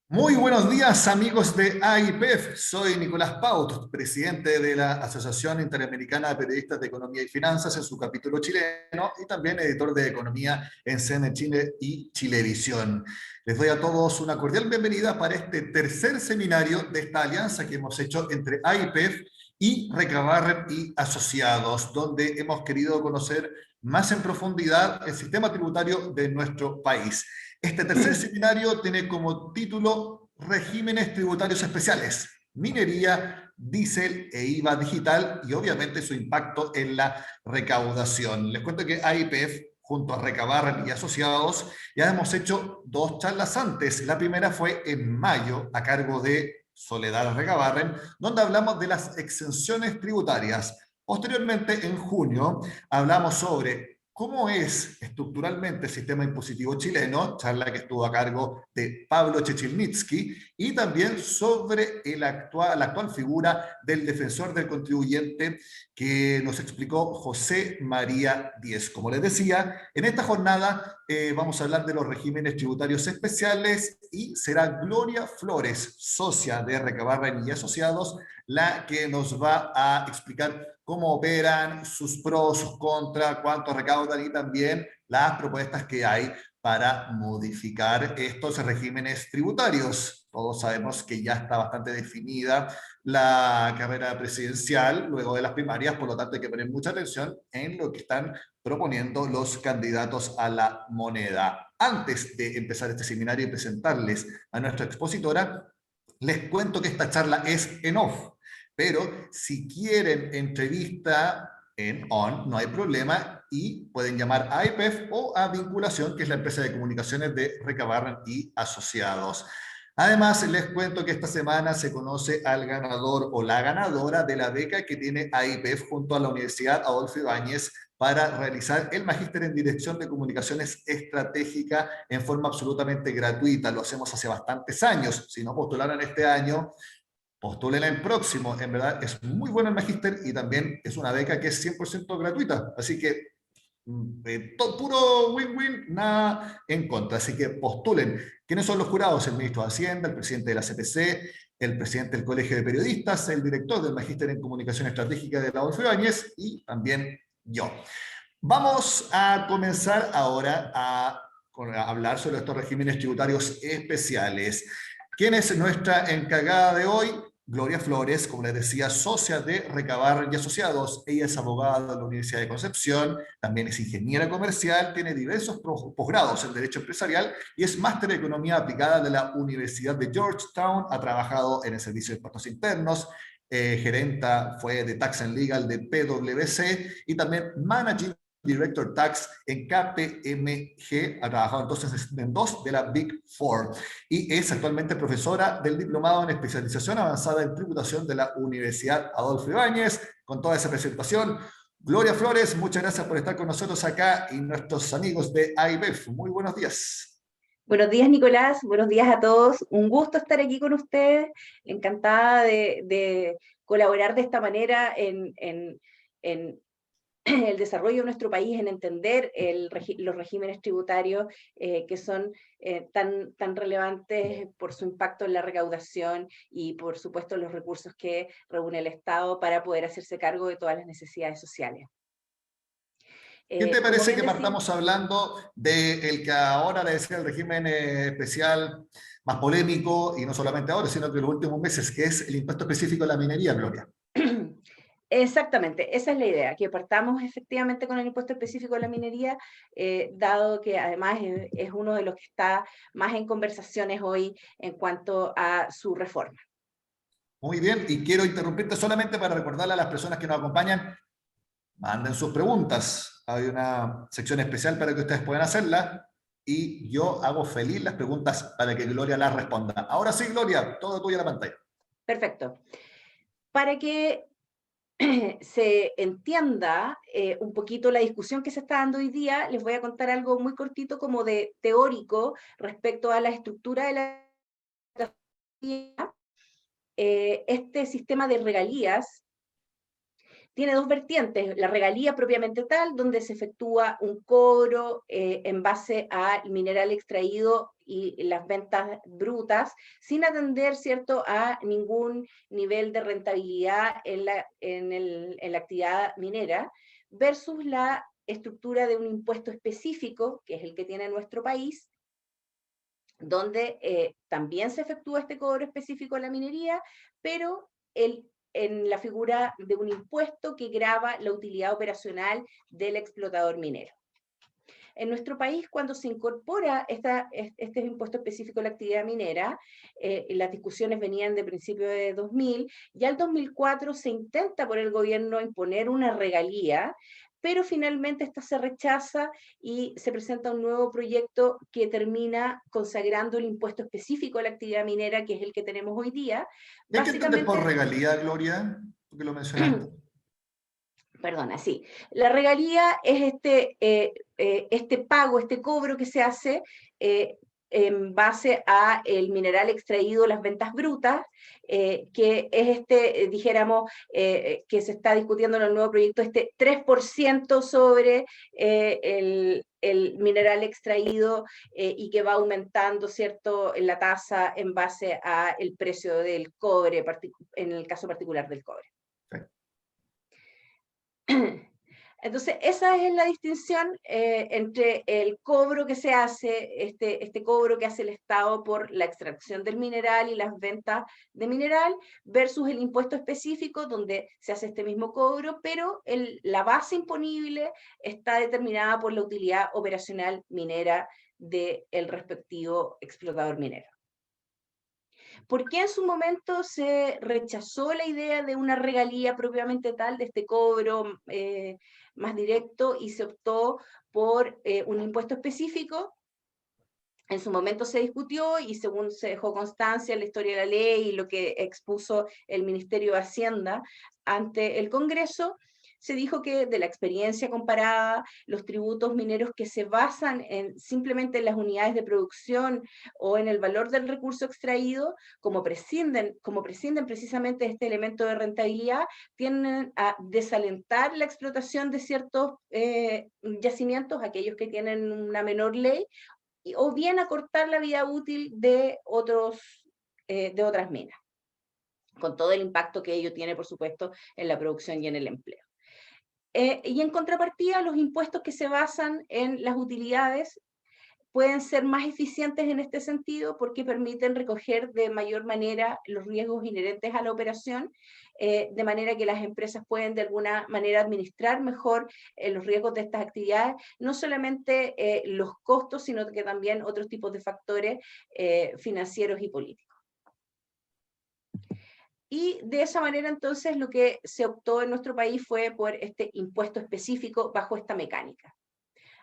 Muy buenos días, amigos de AIPEF. Soy Nicolás Paut, presidente de la Asociación Interamericana de Periodistas de Economía y Finanzas en su capítulo chileno y también editor de Economía en CN Chile y Chilevisión. Les doy a todos una cordial bienvenida para este tercer seminario de esta alianza que hemos hecho entre AIPEF y Recabarren y Asociados, donde hemos querido conocer más en profundidad el sistema tributario de nuestro país. Este tercer seminario tiene como título Regímenes Tributarios Especiales, Minería, Diésel e IVA Digital y obviamente su impacto en la recaudación. Les cuento que AIPF junto a Recabarren y Asociados ya hemos hecho dos charlas antes. La primera fue en mayo a cargo de Soledad Recabarren, donde hablamos de las exenciones tributarias. Posteriormente, en junio, hablamos sobre cómo es estructuralmente el sistema impositivo chileno, charla que estuvo a cargo de Pablo Chechilnitsky, y también sobre la actual figura del defensor del contribuyente que nos explicó José María Díez. Como les decía, en esta jornada vamos a hablar de los regímenes tributarios especiales y será Gloria Flores, socia de Recabarren y Asociados, la que nos va a explicar cómo operan, sus pros, sus contras, cuánto recaudan y también las propuestas que hay para modificar estos regímenes tributarios. Todos sabemos que ya está bastante definida la carrera presidencial luego de las primarias, por lo tanto hay que poner mucha atención en lo que están proponiendo los candidatos a la moneda. Antes de empezar este seminario y presentarles a nuestra expositora, les cuento que esta charla es en off, pero si quieren entrevista en on, no hay problema y pueden llamar a IPEF o a Vinculación, que es la empresa de comunicaciones de Recabarren y Asociados. Además, les cuento que esta semana se conoce al ganador o la ganadora de la beca que tiene AIPEF junto a la Universidad Adolfo Ibáñez para realizar el Magíster en Dirección de Comunicaciones Estratégica en forma absolutamente gratuita. Lo hacemos hace bastantes años. Si no postularon este año, postulen el próximo. En verdad es muy bueno el Magíster y también es una beca que es 100% gratuita. Así que todo puro win-win, nada en contra. Así que postulen. ¿Quiénes son los jurados? El ministro de Hacienda, el presidente de la CPC, el presidente del Colegio de Periodistas, el director del Magíster en Comunicación Estratégica de la Adolfo Ibáñez y también yo. Vamos a comenzar ahora a hablar sobre estos regímenes tributarios especiales. ¿Quién es nuestra encargada de hoy? Gloria Flores, como les decía, socia de Recabar y Asociados. Ella es abogada de la Universidad de Concepción, también es ingeniera comercial, tiene diversos posgrados en Derecho Empresarial y es máster en Economía Aplicada de la Universidad de Georgetown. Ha trabajado en el Servicio de Impuestos Internos, gerenta fue de Tax and Legal de PwC y también Managing Director Tax en KPMG, ha trabajado entonces en dos de la Big Four y es actualmente profesora del Diplomado en Especialización Avanzada en Tributación de la Universidad Adolfo Ibáñez. Con toda esa presentación, Gloria Flores, muchas gracias por estar con nosotros acá y nuestros amigos de AIBEF. Muy buenos días. Buenos días, Nicolás. Buenos días a todos. Un gusto estar aquí con ustedes. Encantada de colaborar de esta manera en el desarrollo de nuestro país, en entender los regímenes tributarios que son tan relevantes por su impacto en la recaudación y, por supuesto, los recursos que reúne el Estado para poder hacerse cargo de todas las necesidades sociales. ¿Qué te Como parece bien que decía, partamos hablando del que ahora le decía el régimen especial más polémico, y no solamente ahora, sino que en los últimos meses, que es el impuesto específico a la minería, Gloria? exactamente, esa es la idea, que partamos efectivamente con el impuesto específico a la minería, dado que además es uno de los que está más en conversaciones hoy en cuanto a su reforma. Muy bien, y quiero interrumpirte solamente para recordarle a las personas que nos acompañan, manden sus preguntas. Hay una sección especial para que ustedes puedan hacerla y yo hago feliz las preguntas para que Gloria las responda. Ahora sí, Gloria, todo tuyo la pantalla. Perfecto. Para que se entienda un poquito la discusión que se está dando hoy día, les voy a contar algo muy cortito como de teórico respecto a la estructura de la este sistema de regalías tiene dos vertientes, la regalía propiamente tal, donde se efectúa un cobro en base al mineral extraído y las ventas brutas, sin atender, ¿cierto?, a ningún nivel de rentabilidad en la actividad minera, versus la estructura de un impuesto específico, que es el que tiene nuestro país, donde también se efectúa este cobro específico a la minería, pero en la figura de un impuesto que grava la utilidad operacional del explotador minero. En nuestro país, cuando se incorpora este impuesto específico a la actividad minera, las discusiones venían de principios de 2000, ya el 2004 se intenta por el gobierno imponer una regalía, pero finalmente esta se rechaza y se presenta un nuevo proyecto que termina consagrando el impuesto específico a la actividad minera, que es el que tenemos hoy día. ¿Qué hay que entender por Básicamente, regalía, Gloria? Porque lo mencionaste. perdona, sí, la regalía es este pago, este cobro que se hace en base a el mineral extraído, las ventas brutas, que es dijéramos, que se está discutiendo en el nuevo proyecto, este 3% sobre el mineral extraído y que va aumentando, ¿cierto?, en la tasa en base al precio del cobre, en el caso particular del cobre. Entonces, esa es la distinción entre el cobro que se hace, este cobro que hace el Estado por la extracción del mineral y las ventas de mineral, versus el impuesto específico, donde se hace este mismo cobro, pero la base imponible está determinada por la utilidad operacional minera del respectivo explotador minero. ¿Por qué en su momento se rechazó la idea de una regalía propiamente tal, de este cobro más directo, y se optó por un impuesto específico? En su momento se discutió y según se dejó constancia en la historia de la ley y lo que expuso el Ministerio de Hacienda ante el Congreso, se dijo que de la experiencia comparada, los tributos mineros que se basan simplemente en las unidades de producción o en el valor del recurso extraído, como prescinden precisamente de este elemento de rentabilidad, tienden a desalentar la explotación de ciertos yacimientos, aquellos que tienen una menor ley, o bien acortar la vida útil de otras minas, con todo el impacto que ello tiene, por supuesto, en la producción y en el empleo. Y en contrapartida, los impuestos que se basan en las utilidades pueden ser más eficientes en este sentido porque permiten recoger de mayor manera los riesgos inherentes a la operación, de manera que las empresas pueden de alguna manera administrar mejor los riesgos de estas actividades, no solamente los costos, sino que también otros tipos de factores financieros y políticos. Y de esa manera entonces lo que se optó en nuestro país fue por este impuesto específico bajo esta mecánica.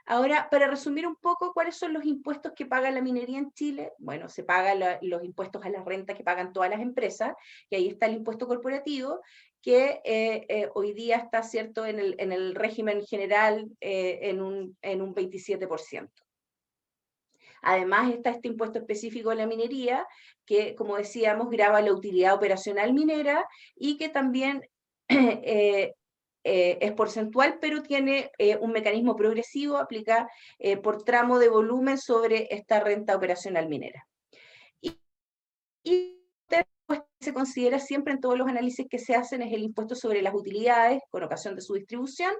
Ahora, para resumir un poco, ¿cuáles son los impuestos que paga la minería en Chile? Bueno, se pagan los impuestos a la renta que pagan todas las empresas, y ahí está el impuesto corporativo, que hoy día está, ¿cierto?, en el régimen general en un 27%. Además está este impuesto específico de la minería, que, como decíamos, grava la utilidad operacional minera y que también es porcentual, pero tiene un mecanismo progresivo, aplica por tramo de volumen sobre esta renta operacional minera. Y pues, se considera siempre en todos los análisis que se hacen es el impuesto sobre las utilidades con ocasión de su distribución,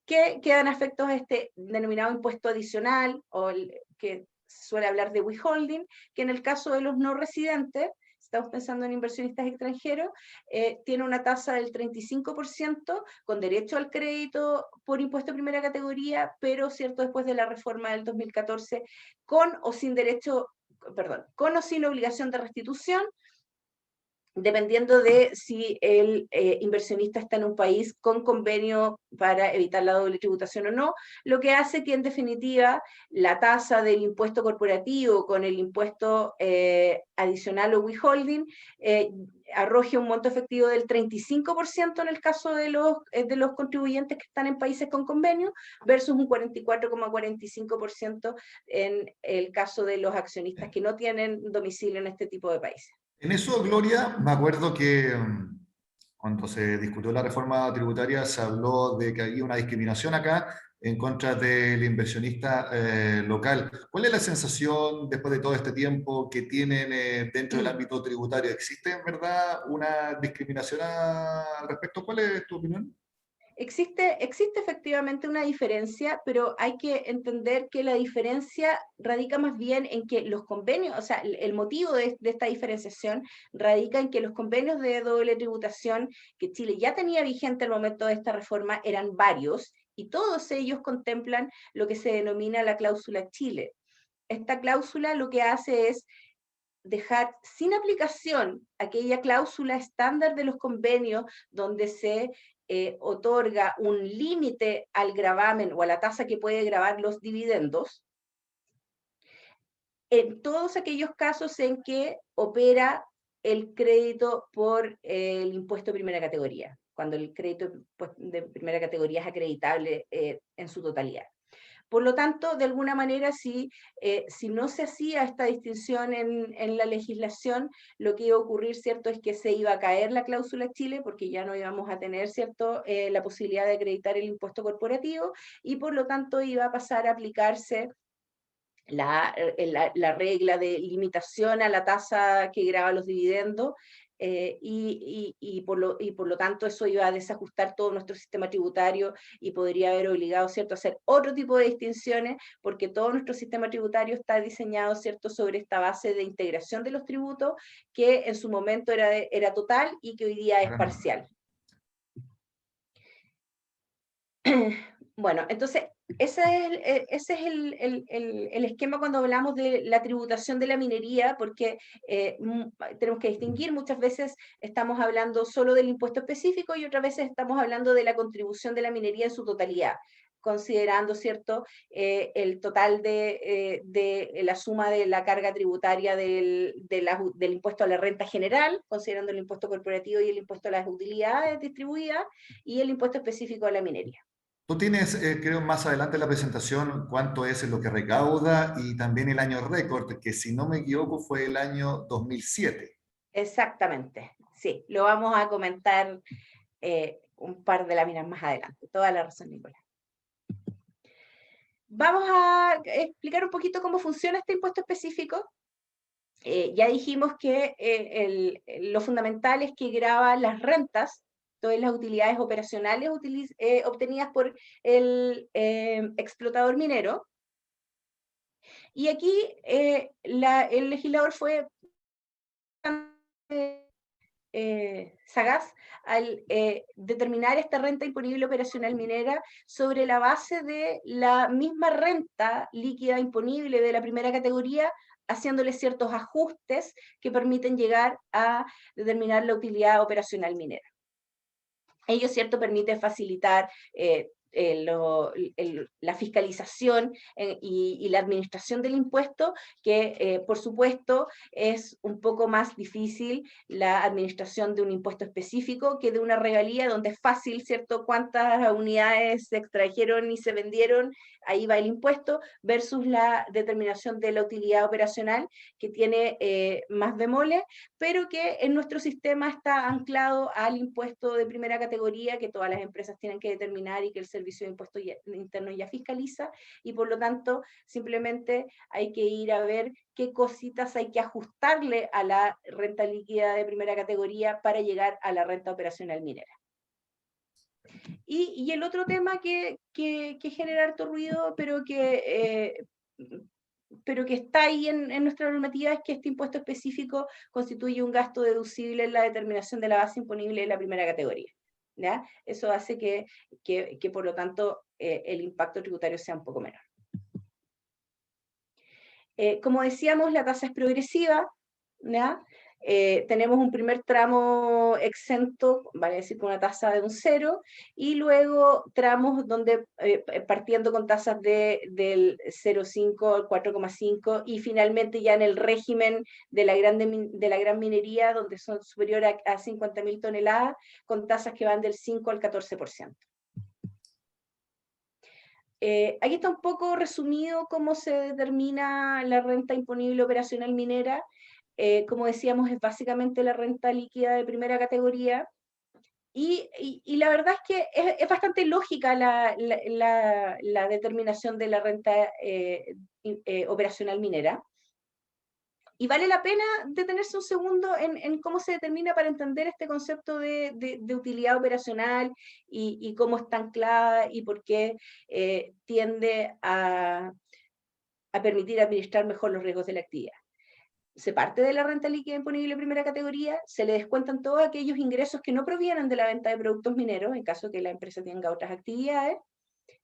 que quedan afectos a este denominado impuesto adicional, o que suele hablar de withholding, que en el caso de los no residentes, estamos pensando en inversionistas extranjeros, tiene una tasa del 35% con derecho al crédito por impuesto de primera categoría, pero cierto, después de la reforma del 2014, con o sin obligación de restitución, dependiendo de si el inversionista está en un país con convenio para evitar la doble tributación o no, lo que hace que en definitiva la tasa del impuesto corporativo con el impuesto adicional o withholding arroje un monto efectivo del 35% en el caso de los contribuyentes que están en países con convenio, versus un 44,45% en el caso de los accionistas que no tienen domicilio en este tipo de países. En eso, Gloria, me acuerdo que cuando se discutió la reforma tributaria se habló de que había una discriminación acá en contra del inversionista local. ¿Cuál es la sensación después de todo este tiempo que tienen dentro del ámbito tributario? ¿Existe en verdad una discriminación al respecto? ¿Cuál es tu opinión? Existe efectivamente una diferencia, pero hay que entender que la diferencia radica más bien en que los convenios, o sea, el motivo de esta diferenciación radica en que los convenios de doble tributación que Chile ya tenía vigente al momento de esta reforma eran varios y todos ellos contemplan lo que se denomina la cláusula Chile. Esta cláusula lo que hace es dejar sin aplicación aquella cláusula estándar de los convenios donde se otorga un límite al gravamen o a la tasa que puede gravar los dividendos, en todos aquellos casos en que opera el crédito por el impuesto de primera categoría, cuando el crédito de primera categoría es acreditable en su totalidad. Por lo tanto, de alguna manera, si no se hacía esta distinción en la legislación, lo que iba a ocurrir, ¿cierto?, es que se iba a caer la cláusula Chile, porque ya no íbamos a tener, ¿cierto?, la posibilidad de acreditar el impuesto corporativo, y por lo tanto iba a pasar a aplicarse la regla de limitación a la tasa que grava los dividendos, y por lo tanto eso iba a desajustar todo nuestro sistema tributario y podría haber obligado, ¿cierto?, a hacer otro tipo de distinciones, porque todo nuestro sistema tributario está diseñado, ¿cierto?, sobre esta base de integración de los tributos, que en su momento era total y que hoy día es parcial. Bueno, entonces, ese es el esquema cuando hablamos de la tributación de la minería, porque tenemos que distinguir, muchas veces estamos hablando solo del impuesto específico y otras veces estamos hablando de la contribución de la minería en su totalidad. considerando, ¿cierto?, el total de la suma de la carga tributaria del impuesto a la renta general, considerando el impuesto corporativo y el impuesto a las utilidades distribuidas, y el impuesto específico a la minería. Tú tienes, creo, más adelante en la presentación cuánto es lo que recauda y también el año récord, que si no me equivoco fue el año 2007. Exactamente, sí, lo vamos a comentar un par de láminas más adelante. Toda la razón, Nicolás. Vamos a explicar un poquito cómo funciona este impuesto específico. Ya dijimos que lo fundamental es que grava las rentas, todas las utilidades operacionales obtenidas por el explotador minero. Y aquí el legislador fue sagaz al determinar esta renta imponible operacional minera sobre la base de la misma renta líquida imponible de la primera categoría, haciéndole ciertos ajustes que permiten llegar a determinar la utilidad operacional minera. Ello, ¿cierto?, permite facilitar la fiscalización y la administración del impuesto, que por supuesto es un poco más difícil la administración de un impuesto específico que de una regalía, donde es fácil, ¿cierto?, cuántas unidades se extrajeron y se vendieron, ahí va el impuesto, versus la determinación de la utilidad operacional, que tiene más bemoles, pero que en nuestro sistema está anclado al impuesto de primera categoría, que todas las empresas tienen que determinar y que el Servicio de Impuestos Internos ya fiscaliza, y por lo tanto simplemente hay que ir a ver qué cositas hay que ajustarle a la renta líquida de primera categoría para llegar a la renta operacional minera. Y el otro tema que genera harto ruido, pero que está ahí en nuestra normativa, es que este impuesto específico constituye un gasto deducible en la determinación de la base imponible de la primera categoría, ¿ya? Eso hace que por lo tanto el impacto tributario sea un poco menor. Como decíamos, la tasa es progresiva, ¿ya? Tenemos un primer tramo exento, vale decir, con una tasa de un 0, y luego tramos donde partiendo con tasas del 0,5 al 4,5, y finalmente ya en el régimen de la gran minería, donde son superiores a 50.000 toneladas, con tasas que van del 5 al 14%. Aquí está un poco resumido cómo se determina la renta imponible operacional minera. Como decíamos, es básicamente la renta líquida de primera categoría, y la verdad es que es bastante lógica la determinación de la renta operacional minera. Y vale la pena detenerse un segundo en cómo se determina, para entender este concepto de utilidad operacional y cómo está anclada y por qué tiende a permitir administrar mejor los riesgos de la actividad. Se parte de la renta líquida imponible primera categoría, se le descuentan todos aquellos ingresos que no provienen de la venta de productos mineros, en caso que la empresa tenga otras actividades,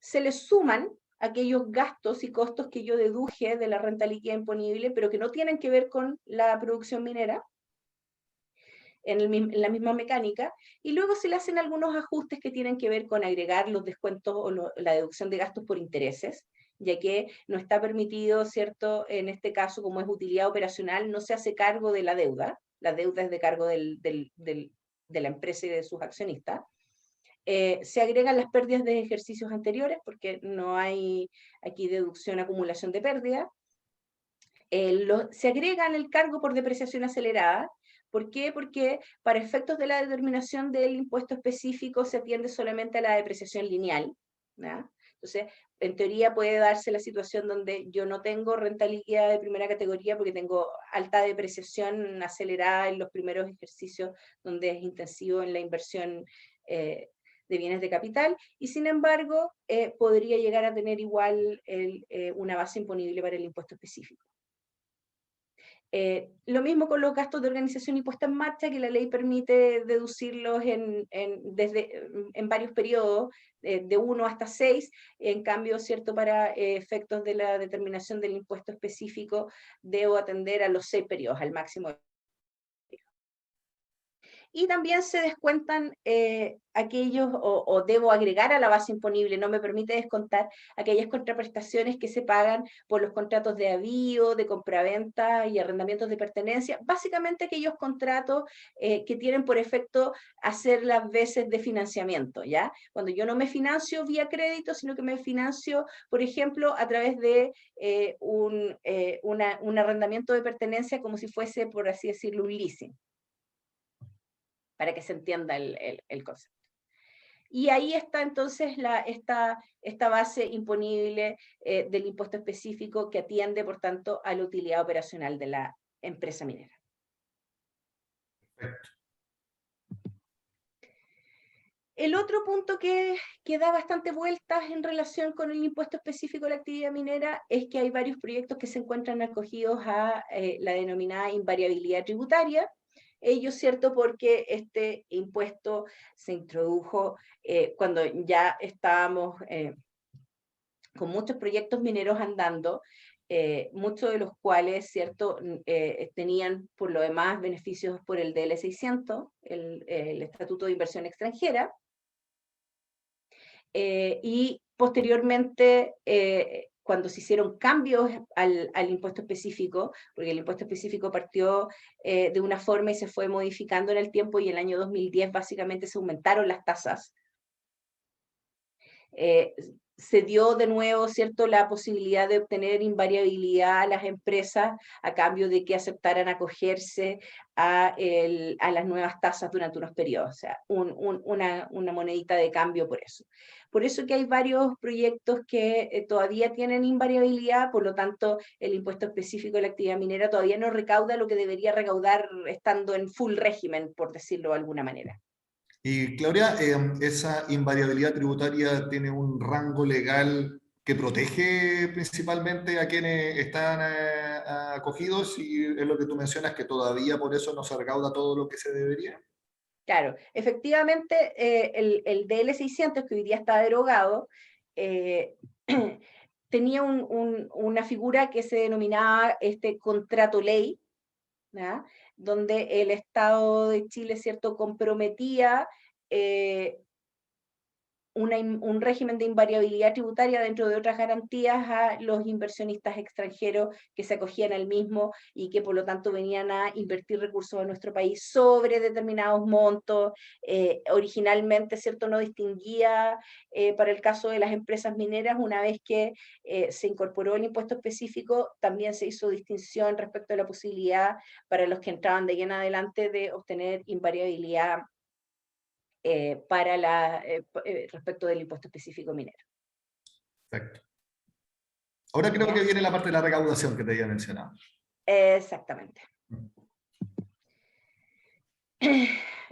se le suman aquellos gastos y costos que yo deduje de la renta líquida imponible, pero que no tienen que ver con la producción minera, en la misma mecánica, y luego se le hacen algunos ajustes que tienen que ver con agregar los descuentos o la deducción de gastos por intereses, ya que no está permitido, ¿cierto? En este caso, como es utilidad operacional, no se hace cargo de la deuda es de cargo de la empresa y de sus accionistas. Se agregan las pérdidas de ejercicios anteriores, porque no hay aquí deducción, acumulación de pérdidas. Se agregan el cargo por depreciación acelerada. ¿Por qué? Porque para efectos de la determinación del impuesto específico se atiende solamente a la depreciación lineal, ¿ya? Entonces, en teoría puede darse la situación donde yo no tengo renta líquida de primera categoría porque tengo alta depreciación acelerada en los primeros ejercicios, donde es intensivo en la inversión de bienes de capital, y sin embargo podría llegar a tener igual una base imponible para el impuesto específico. Lo mismo con los gastos de organización y puesta en marcha, que la ley permite deducirlos en varios periodos, de 1 hasta 6, en cambio, ¿cierto?, para efectos de la determinación del impuesto específico, debo atender a los 6 periodos, al máximo. Y también se descuentan aquellos, o debo agregar a la base imponible, no me permite descontar aquellas contraprestaciones que se pagan por los contratos de avío, de compraventa y arrendamientos de pertenencia, básicamente aquellos contratos que tienen por efecto hacer las veces de financiamiento, ¿ya? Cuando yo no me financio vía crédito, sino que me financio, por ejemplo, a través de un arrendamiento de pertenencia como si fuese, por así decirlo, un leasing, para que se entienda el concepto. Y ahí está entonces esta base imponible del impuesto específico que atiende, por tanto, a la utilidad operacional de la empresa minera. Perfecto. El otro punto que da bastante vueltas en relación con el impuesto específico de la actividad minera es que hay varios proyectos que se encuentran acogidos a la denominada invariabilidad tributaria. Ello, ¿cierto? Porque este impuesto se introdujo cuando ya estábamos con muchos proyectos mineros andando, muchos de los cuales, ¿cierto?, tenían por lo demás beneficios por el DL 600, el Estatuto de Inversión Extranjera, y posteriormente, cuando se hicieron cambios al impuesto específico, porque el impuesto específico partió de una forma y se fue modificando en el tiempo, y en el año 2010 básicamente se aumentaron las tasas, se dio de nuevo, ¿cierto?, la posibilidad de obtener invariabilidad a las empresas a cambio de que aceptaran acogerse a las nuevas tasas durante unos periodos, o sea, una monedita de cambio por eso. Por eso que hay varios proyectos que todavía tienen invariabilidad, por lo tanto, el impuesto específico de la actividad minera todavía no recauda lo que debería recaudar estando en full régimen, por decirlo de alguna manera. Y Claudia, ¿esa invariabilidad tributaria tiene un rango legal que protege principalmente a quienes están acogidos? Y es lo que tú mencionas, que todavía por eso no se recauda todo lo que se debería. Claro, efectivamente, el DL 600, que hoy día está derogado, tenía una figura que se denominaba contrato ley, ¿ya?, donde el Estado de Chile, ¿cierto?, comprometía un régimen de invariabilidad tributaria dentro de otras garantías a los inversionistas extranjeros que se acogían al mismo y que por lo tanto venían a invertir recursos en nuestro país sobre determinados montos. Originalmente, ¿cierto?, no distinguía para el caso de las empresas mineras. Una vez que se incorporó el impuesto específico, también se hizo distinción respecto a la posibilidad para los que entraban de ahí en adelante de obtener invariabilidad respecto del impuesto específico minero. Perfecto. Ahora creo que ¿Ya? viene la parte de la recaudación que te había mencionado. Exactamente.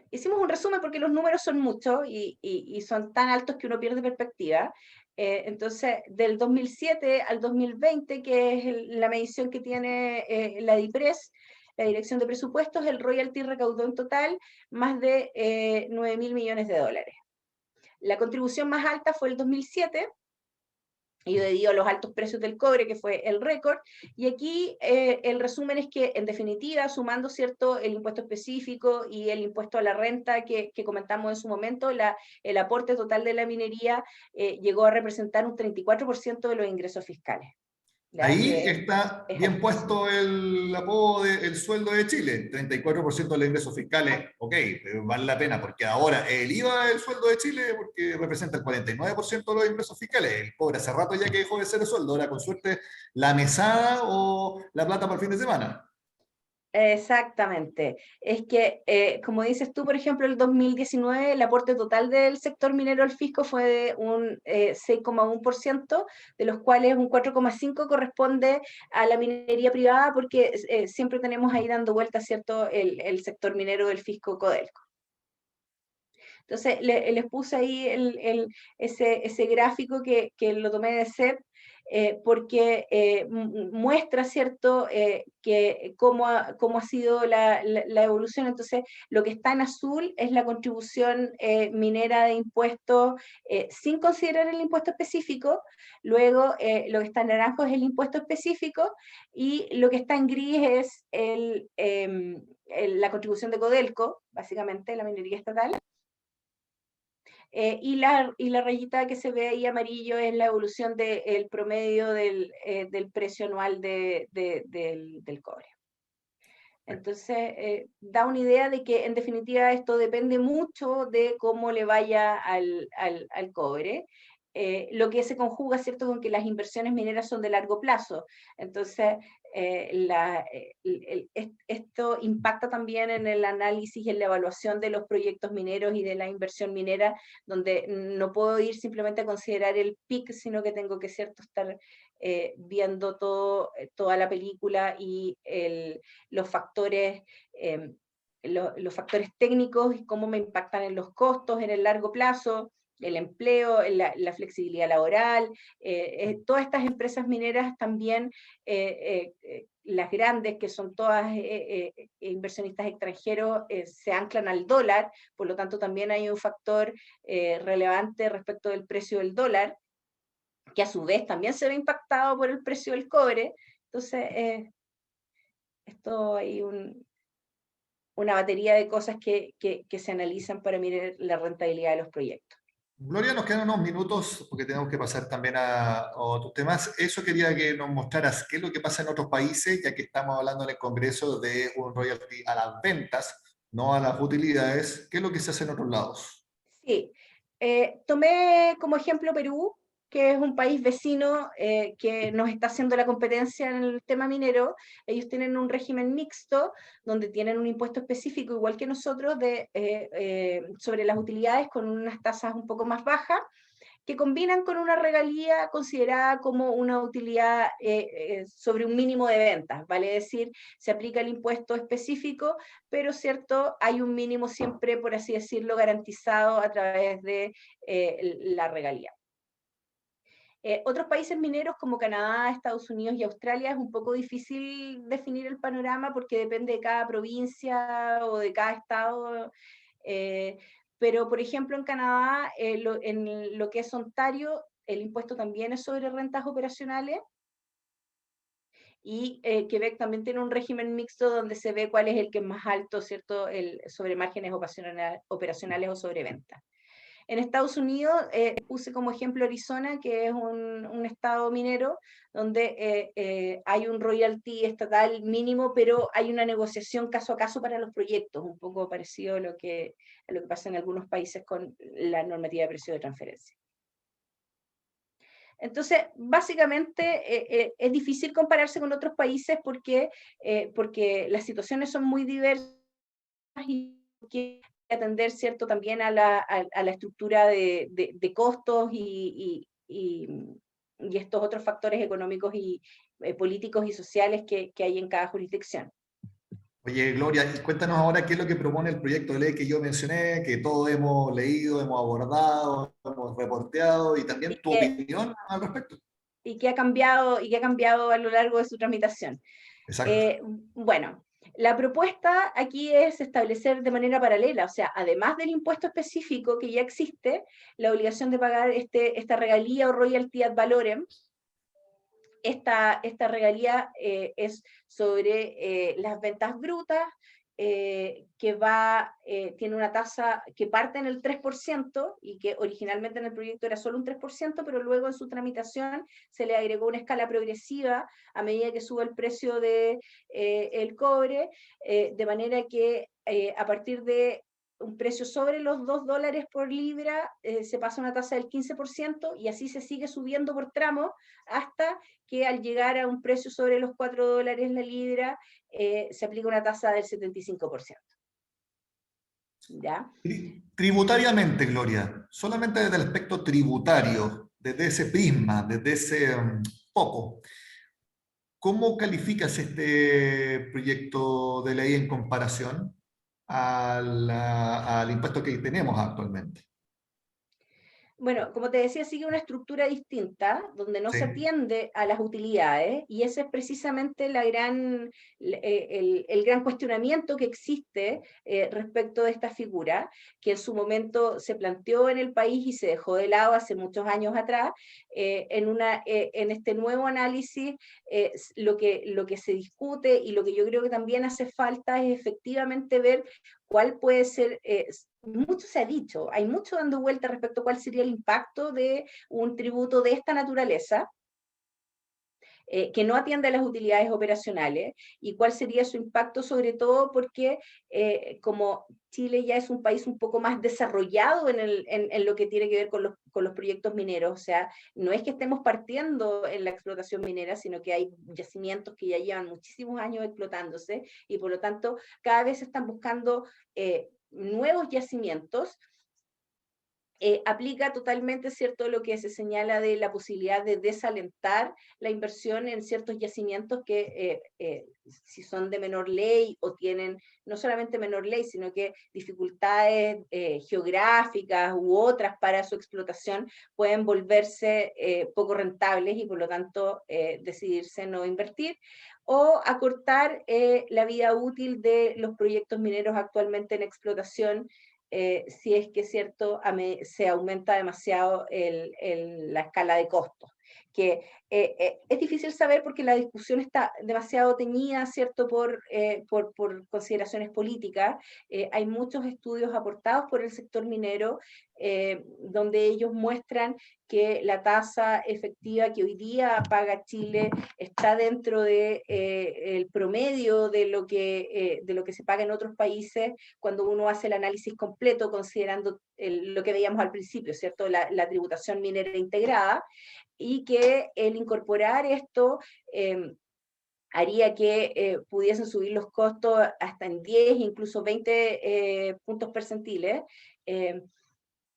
Hicimos un resumen porque los números son muchos y son tan altos que uno pierde perspectiva. Entonces, del 2007 al 2020, que es la medición que tiene la DIPRES, la Dirección de Presupuestos, el royalty recaudó en total más de 9.000 millones de dólares. La contribución más alta fue el 2007, y debido a los altos precios del cobre, que fue el récord. Y aquí el resumen es que, en definitiva, sumando, ¿cierto?, el impuesto específico y el impuesto a la renta que comentamos en su momento, el aporte total de la minería llegó a representar un 34% de los ingresos fiscales. ¿Ya? Ahí Que está es bien altísimo. puesto el apodo del sueldo de Chile, 34% de los ingresos fiscales, ok, vale la pena, porque ahora el IVA del sueldo de Chile, porque representa el 49% de los ingresos fiscales, el pobre hace rato ya que dejó de ser el sueldo, ahora con suerte la mesada o la plata para el fin de semana. Exactamente. Es que, como dices tú, por ejemplo, el 2019 el aporte total del sector minero al fisco fue de un 6,1%, de los cuales un 4,5% corresponde a la minería privada, porque siempre tenemos ahí dando vueltas, ¿cierto?, el sector minero del fisco Codelco. Entonces, les puse ahí ese gráfico que lo tomé de CEP, porque muestra, ¿cierto?, cómo ha sido la evolución. Entonces, lo que está en azul es la contribución minera de impuestos sin considerar el impuesto específico. Luego, lo que está en naranjo es el impuesto específico, y lo que está en gris es la contribución de Codelco, básicamente, la minería estatal. Y la rayita que se ve ahí amarillo es la evolución del promedio del precio anual del cobre. Entonces, da una idea de que en definitiva esto depende mucho de cómo le vaya al cobre. Lo que se conjuga, ¿cierto?, con que las inversiones mineras son de largo plazo. Entonces, esto impacta también en el análisis y en la evaluación de los proyectos mineros y de la inversión minera, donde no puedo ir simplemente a considerar el PIC, sino que tengo que, ¿cierto?, estar viendo toda la película y los factores, los factores técnicos y cómo me impactan en los costos en el largo plazo, el empleo, la flexibilidad laboral. Todas estas empresas mineras también, las grandes, que son todas inversionistas extranjeros, se anclan al dólar, por lo tanto también hay un factor relevante respecto del precio del dólar, que a su vez también se ve impactado por el precio del cobre. Entonces, esto hay una batería de cosas que se analizan para mirar la rentabilidad de los proyectos. Gloria, nos quedan unos minutos porque tenemos que pasar también a otros temas. Eso quería que nos mostraras qué es lo que pasa en otros países, ya que estamos hablando en el Congreso de un royalty a las ventas, no a las utilidades. ¿Qué es lo que se hace en otros lados? Sí, tomé como ejemplo Perú, que es un país vecino que nos está haciendo la competencia en el tema minero. Ellos tienen un régimen mixto, donde tienen un impuesto específico, igual que nosotros, sobre las utilidades, con unas tasas un poco más bajas, que combinan con una regalía considerada como una utilidad sobre un mínimo de ventas, vale decir, se aplica el impuesto específico, pero cierto, hay un mínimo siempre, por así decirlo, garantizado a través de la regalía. Otros países mineros como Canadá, Estados Unidos y Australia es un poco difícil definir el panorama porque depende de cada provincia o de cada estado. Pero, por ejemplo, en Canadá, en lo que es Ontario, el impuesto también es sobre rentas operacionales, y Quebec también tiene un régimen mixto donde se ve cuál es el que es más alto, ¿cierto?, sobre márgenes operacionales o sobre ventas. En Estados Unidos puse como ejemplo Arizona, que es un estado minero, donde hay un royalty estatal mínimo, pero hay una negociación caso a caso para los proyectos, un poco parecido a lo que pasa en algunos países con la normativa de precio de transferencia. Entonces, básicamente es difícil compararse con otros países porque las situaciones son muy diversas y que atender, ¿cierto?, también a la estructura de costos y estos otros factores económicos y políticos y sociales que hay en cada jurisdicción. Oye, Gloria, y cuéntanos ahora qué es lo que propone el proyecto de ley que yo mencioné, que todos hemos leído, hemos abordado, hemos reporteado, y también tu opinión al respecto. Y que ha cambiado a lo largo de su tramitación. Exacto. Bueno, la propuesta aquí es establecer de manera paralela, o sea, además del impuesto específico que ya existe, la obligación de pagar esta regalía o royalty ad valorem. Esta regalía es sobre las ventas brutas, tiene una tasa que parte en el 3% y que originalmente en el proyecto era solo un 3%, pero luego en su tramitación se le agregó una escala progresiva a medida que sube el precio del cobre, de manera que a partir de un precio sobre los $2 por libra, se pasa a una tasa del 15% y así se sigue subiendo por tramos hasta que al llegar a un precio sobre los $4 la libra, se aplica una tasa del 75%. ¿Ya? Tributariamente, Gloria, solamente desde el aspecto tributario, desde ese prisma, desde ese foco, ¿cómo calificas este proyecto de ley en comparación al impuesto que tenemos actualmente? Bueno, como te decía, sigue una estructura distinta, donde no Sí. se atiende a las utilidades, y ese es precisamente el gran cuestionamiento que existe respecto de esta figura, que en su momento se planteó en el país y se dejó de lado hace muchos años atrás, en este nuevo análisis lo que se discute y lo que yo creo que también hace falta es efectivamente ver cuál puede ser, mucho se ha dicho, hay mucho dando vuelta respecto a cuál sería el impacto de un tributo de esta naturaleza, que no atiende a las utilidades operacionales, y cuál sería su impacto, sobre todo porque como Chile ya es un país un poco más desarrollado en lo que tiene que ver con los proyectos mineros, o sea, no es que estemos partiendo en la explotación minera, sino que hay yacimientos que ya llevan muchísimos años explotándose, y por lo tanto cada vez se están buscando nuevos yacimientos. Aplica totalmente, ¿cierto?, lo que se señala de la posibilidad de desalentar la inversión en ciertos yacimientos que si son de menor ley o tienen no solamente menor ley, sino que dificultades geográficas u otras para su explotación, pueden volverse poco rentables y por lo tanto decidirse no invertir, o acortar la vida útil de los proyectos mineros actualmente en explotación, si es que es cierto, se aumenta demasiado la escala de costos. Que es difícil saber porque la discusión está demasiado teñida, ¿cierto?, por consideraciones políticas. Hay muchos estudios aportados por el sector minero donde ellos muestran que la tasa efectiva que hoy día paga Chile está dentro de, el promedio de lo que se paga en otros países cuando uno hace el análisis completo, considerando lo que veíamos al principio, ¿cierto?, la tributación minera integrada, y que el incorporar esto haría que pudiesen subir los costos hasta en 10, incluso 20 puntos percentiles.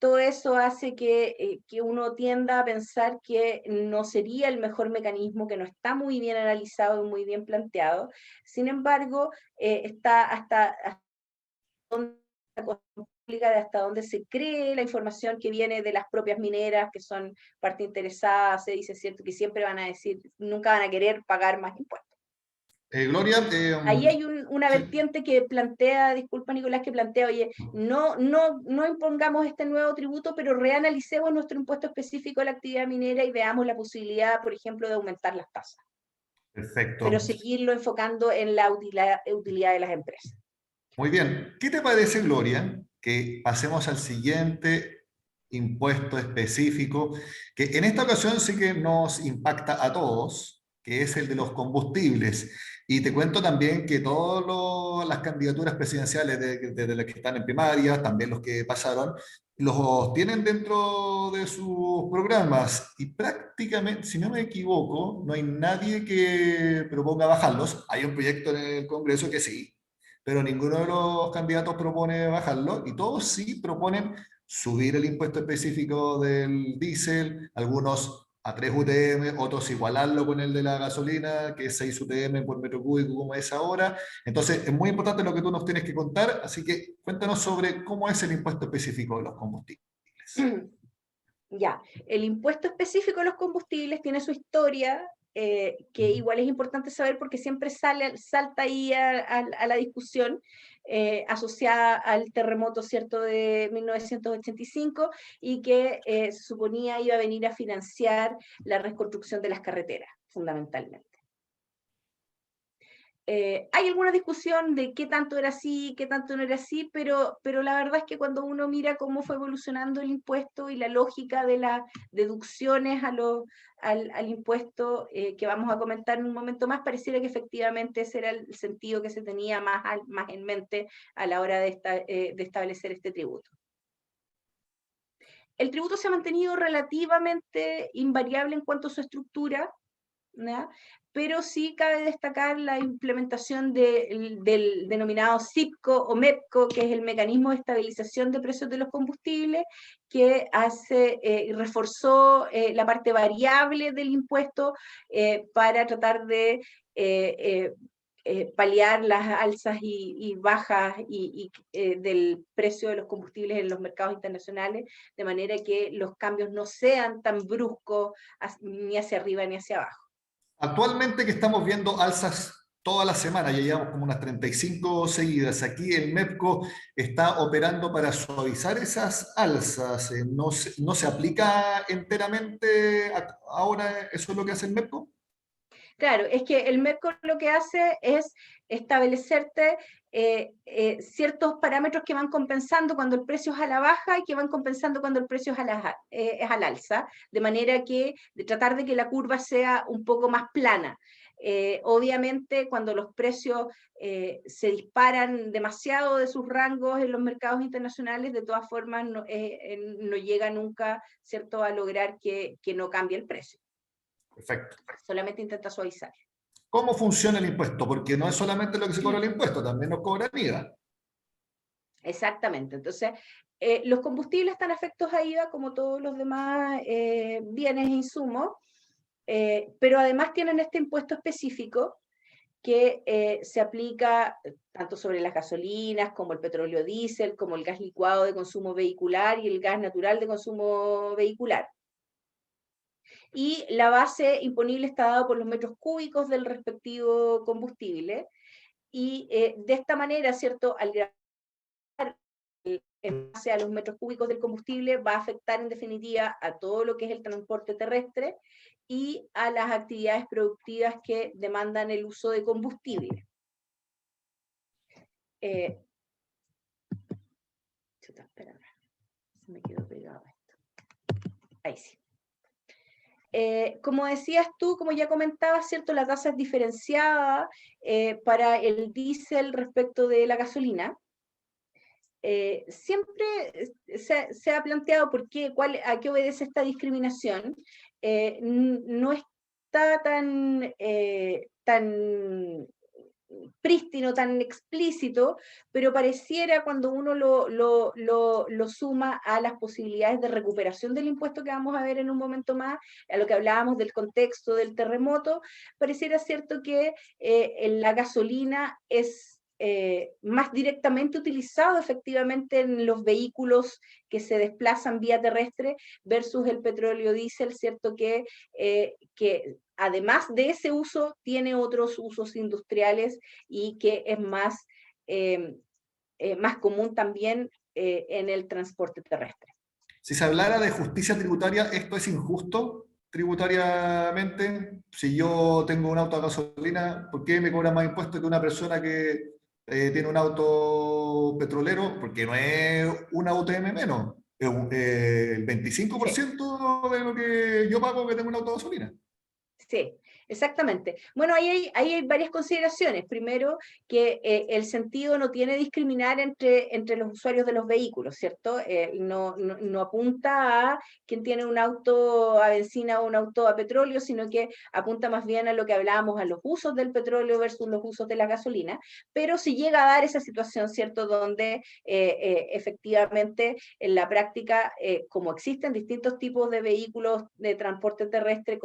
Todo eso hace que uno tienda a pensar que no sería el mejor mecanismo, que no está muy bien analizado y muy bien planteado. Sin embargo, está hasta donde pública, de hasta dónde se cree la información que viene de las propias mineras, que son parte interesada, se dice, cierto, que siempre van a decir, nunca van a querer pagar más impuestos. Gloria, Ahí hay una sí. vertiente que plantea, disculpa Nicolás, que plantea, oye, no impongamos este nuevo tributo, pero reanalicemos nuestro impuesto específico a la actividad minera y veamos la posibilidad, por ejemplo, de aumentar las tasas. Pero Perfecto. seguirlo enfocando en la utilidad de las empresas. Muy bien. ¿Qué te parece, Gloria, que pasemos al siguiente impuesto específico, que en esta ocasión sí que nos impacta a todos, que es el de los combustibles? Y te cuento también que todas las candidaturas presidenciales de las que están en primaria, también los que pasaron, los tienen dentro de sus programas y prácticamente, si no me equivoco, no hay nadie que proponga bajarlos. Hay un proyecto en el Congreso que sí, pero ninguno de los candidatos propone bajarlo y todos sí proponen subir el impuesto específico del diésel, algunos a 3 UTM, otros igualarlo con el de la gasolina, que es 6 UTM por metro cúbico como es ahora. Entonces, es muy importante lo que tú nos tienes que contar, así que cuéntanos sobre cómo es el impuesto específico de los combustibles. Ya, el impuesto específico de los combustibles tiene su historia, que igual es importante saber porque siempre salta ahí a la discusión asociada al terremoto, ¿cierto?, de 1985, y que se suponía iba a venir a financiar la reconstrucción de las carreteras, fundamentalmente. Hay alguna discusión de qué tanto era así, qué tanto no era así, pero la verdad es que cuando uno mira cómo fue evolucionando el impuesto y la lógica de las deducciones al impuesto que vamos a comentar en un momento más, pareciera que efectivamente ese era el sentido que se tenía más en mente a la hora de establecer este tributo. El tributo se ha mantenido relativamente invariable en cuanto a su estructura, ¿ya? Pero sí cabe destacar la implementación del denominado CIPCO o MEPCO, que es el mecanismo de estabilización de precios de los combustibles, que reforzó la parte variable del impuesto para tratar de paliar las alzas y bajas del precio de los combustibles en los mercados internacionales, de manera que los cambios no sean tan bruscos ni hacia arriba ni hacia abajo. Actualmente que estamos viendo alzas toda la semana, ya llevamos como unas 35 seguidas. Aquí el MEPCO está operando para suavizar esas alzas. No se aplica enteramente ahora, eso es lo que hace el MEPCO. Claro, es que el MEPCO lo que hace es establecerte ciertos parámetros que van compensando cuando el precio es a la baja y que van compensando cuando el precio es al alza, de manera que de tratar de que la curva sea un poco más plana. Obviamente, cuando los precios se disparan demasiado de sus rangos en los mercados internacionales, de todas formas no llega nunca, ¿cierto?, a lograr que no cambie el precio. Perfecto. Solamente intenta suavizar. ¿Cómo funciona el impuesto? Porque no es solamente lo que se cobra el impuesto, también nos cobran IVA. Exactamente. Entonces, los combustibles están afectos a IVA como todos los demás bienes e insumos, pero además tienen este impuesto específico que se aplica tanto sobre las gasolinas como el petróleo diésel, como el gas licuado de consumo vehicular y el gas natural de consumo vehicular. Y la base imponible está dada por los metros cúbicos del respectivo combustible. Y de esta manera, ¿cierto?, al en base a los metros cúbicos del combustible, va a afectar en definitiva a todo lo que es el transporte terrestre y a las actividades productivas que demandan el uso de combustible. Espera, se me quedó pegado esto. Ahí sí. Como decías tú, como ya comentabas, ¿cierto? La tasa es diferenciada para el diésel respecto de la gasolina. Siempre se ha planteado a qué obedece esta discriminación. No está tan prístino, tan explícito, pero pareciera cuando uno lo suma a las posibilidades de recuperación del impuesto que vamos a ver en un momento más, a lo que hablábamos del contexto del terremoto, pareciera cierto que la gasolina es más directamente utilizado efectivamente en los vehículos que se desplazan vía terrestre versus el petróleo diésel, cierto que además de ese uso tiene otros usos industriales y que es más común también en el transporte terrestre. Si se hablara de justicia tributaria, ¿esto es injusto tributariamente? Si yo tengo un auto a gasolina, ¿por qué me cobran más impuestos que una persona que tiene un auto petrolero? Porque no es una UTM menos, es el Sí. 25% de lo que yo pago que tengo un auto a gasolina. Sí, exactamente. Bueno, ahí hay varias consideraciones. Primero, que el sentido no tiene discriminar entre los usuarios de los vehículos, ¿cierto? No apunta a quien tiene un auto a benzina o un auto a petróleo, sino que apunta más bien a lo que hablábamos, a los usos del petróleo versus los usos de la gasolina. Pero si llega a dar esa situación, ¿cierto? Donde efectivamente en la práctica, como existen distintos tipos de vehículos de transporte terrestre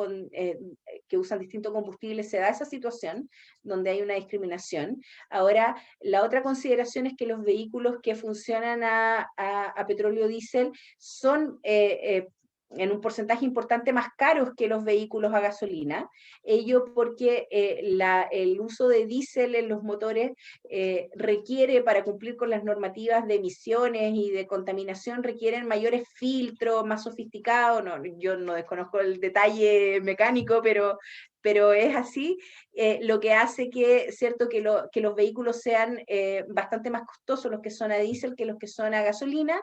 que usan distintos combustibles, se da esa situación donde hay una discriminación. Ahora, la otra consideración es que los vehículos que funcionan a petróleo diésel son en un porcentaje importante más caros que los vehículos a gasolina. Ello porque el uso de diésel en los motores requiere, para cumplir con las normativas de emisiones y de contaminación, requieren mayores filtros, más sofisticados. No, yo no desconozco el detalle mecánico, pero es así, lo que hace ¿cierto? Que los vehículos sean bastante más costosos los que son a diésel que los que son a gasolina,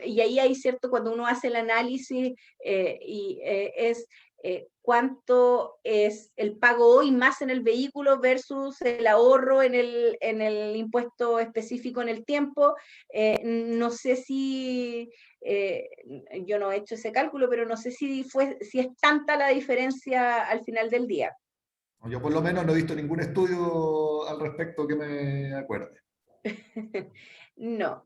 y ahí hay cierto, cuando uno hace el análisis es cuánto es el pago hoy más en el vehículo versus el ahorro en el impuesto específico en el tiempo. No sé si, yo no he hecho ese cálculo, pero no sé si es tanta la diferencia al final del día. Yo por lo menos no he visto ningún estudio al respecto que me acuerde. No.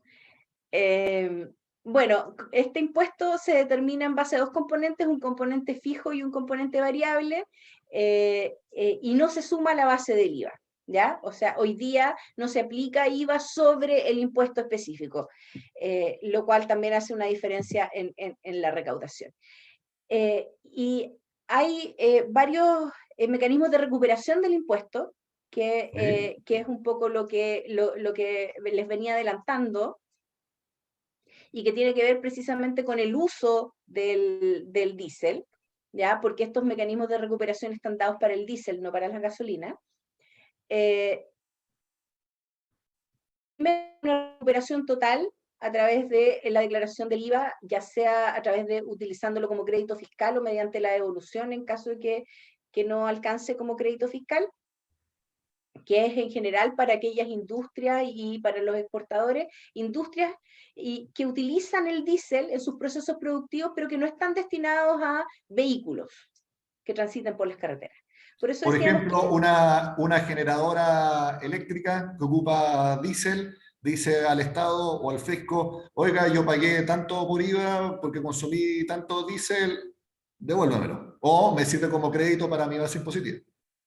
Bueno, este impuesto se determina en base a dos componentes, un componente fijo y un componente variable, y no se suma a la base del IVA, ¿ya? O sea, hoy día no se aplica IVA sobre el impuesto específico, lo cual también hace una diferencia en la recaudación. Y hay varios mecanismos de recuperación del impuesto, Sí. que es un poco lo que les venía adelantando, y que tiene que ver precisamente con el uso del diésel, ¿ya? Porque estos mecanismos de recuperación están dados para el diésel, no para la gasolina. Una recuperación total a través de la declaración del IVA, ya sea a través de utilizándolo como crédito fiscal o mediante la devolución en caso de que no alcance como crédito fiscal, que es en general para aquellas industrias y para los exportadores, industrias que utilizan el diésel en sus procesos productivos, pero que no están destinados a vehículos que transiten por las carreteras. Por eso Por decíamos que ejemplo, una generadora eléctrica que ocupa diésel dice al Estado o al fisco, oiga, yo pagué tanto por IVA porque consumí tanto diésel, devuélvamelo. O me sirve como crédito para mi base impositiva.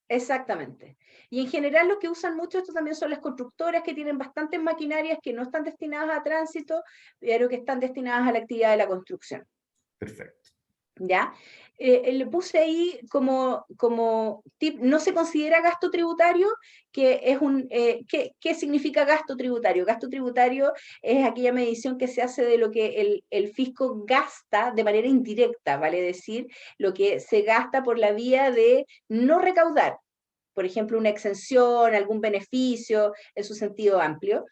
exactamente. Y en general lo que usan mucho esto también son las constructoras que tienen bastantes maquinarias que no están destinadas a tránsito, pero que están destinadas a la actividad de la construcción. Perfecto. ¿Ya? Le puse ahí como tip, no se considera gasto tributario, que es ¿qué significa gasto tributario? Gasto tributario es aquella medición que se hace de lo que el fisco gasta de manera indirecta, vale decir, lo que se gasta por la vía de no recaudar, por ejemplo, una exención, algún beneficio en su sentido amplio.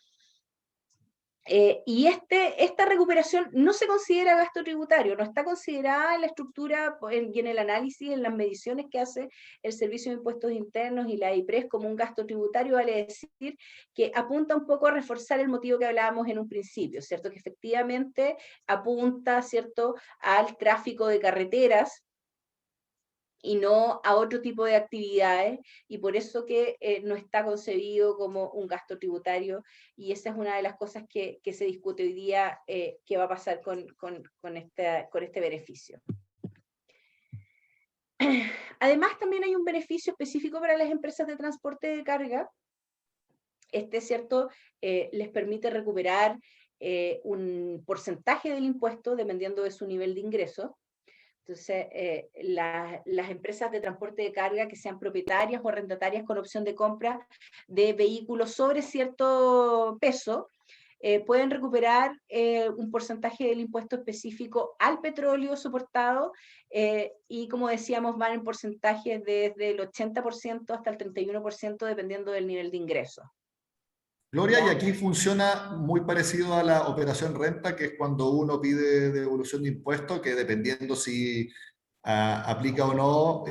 Y esta recuperación no se considera gasto tributario, no está considerada en la estructura y en el análisis, en las mediciones que hace el Servicio de Impuestos Internos y la IPRES como un gasto tributario, vale decir que apunta un poco a reforzar el motivo que hablábamos en un principio, ¿cierto? Que efectivamente apunta, ¿cierto?, al tráfico de carreteras, y no a otro tipo de actividades, y por eso que no está concebido como un gasto tributario, y esa es una de las cosas que se discute hoy día, qué va a pasar con este beneficio. Además, también hay un beneficio específico para las empresas de transporte de carga. ¿Cierto? Les permite recuperar un porcentaje del impuesto dependiendo de su nivel de ingreso. Entonces, las empresas de transporte de carga que sean propietarias o arrendatarias con opción de compra de vehículos sobre cierto peso, pueden recuperar un porcentaje del impuesto específico al petróleo soportado, y como decíamos, van en porcentajes desde el 80% hasta el 31%, dependiendo del nivel de ingreso. Gloria, y ¿Ya? aquí funciona muy parecido a la operación renta, que es cuando uno pide devolución de impuestos, que dependiendo si aplica o no,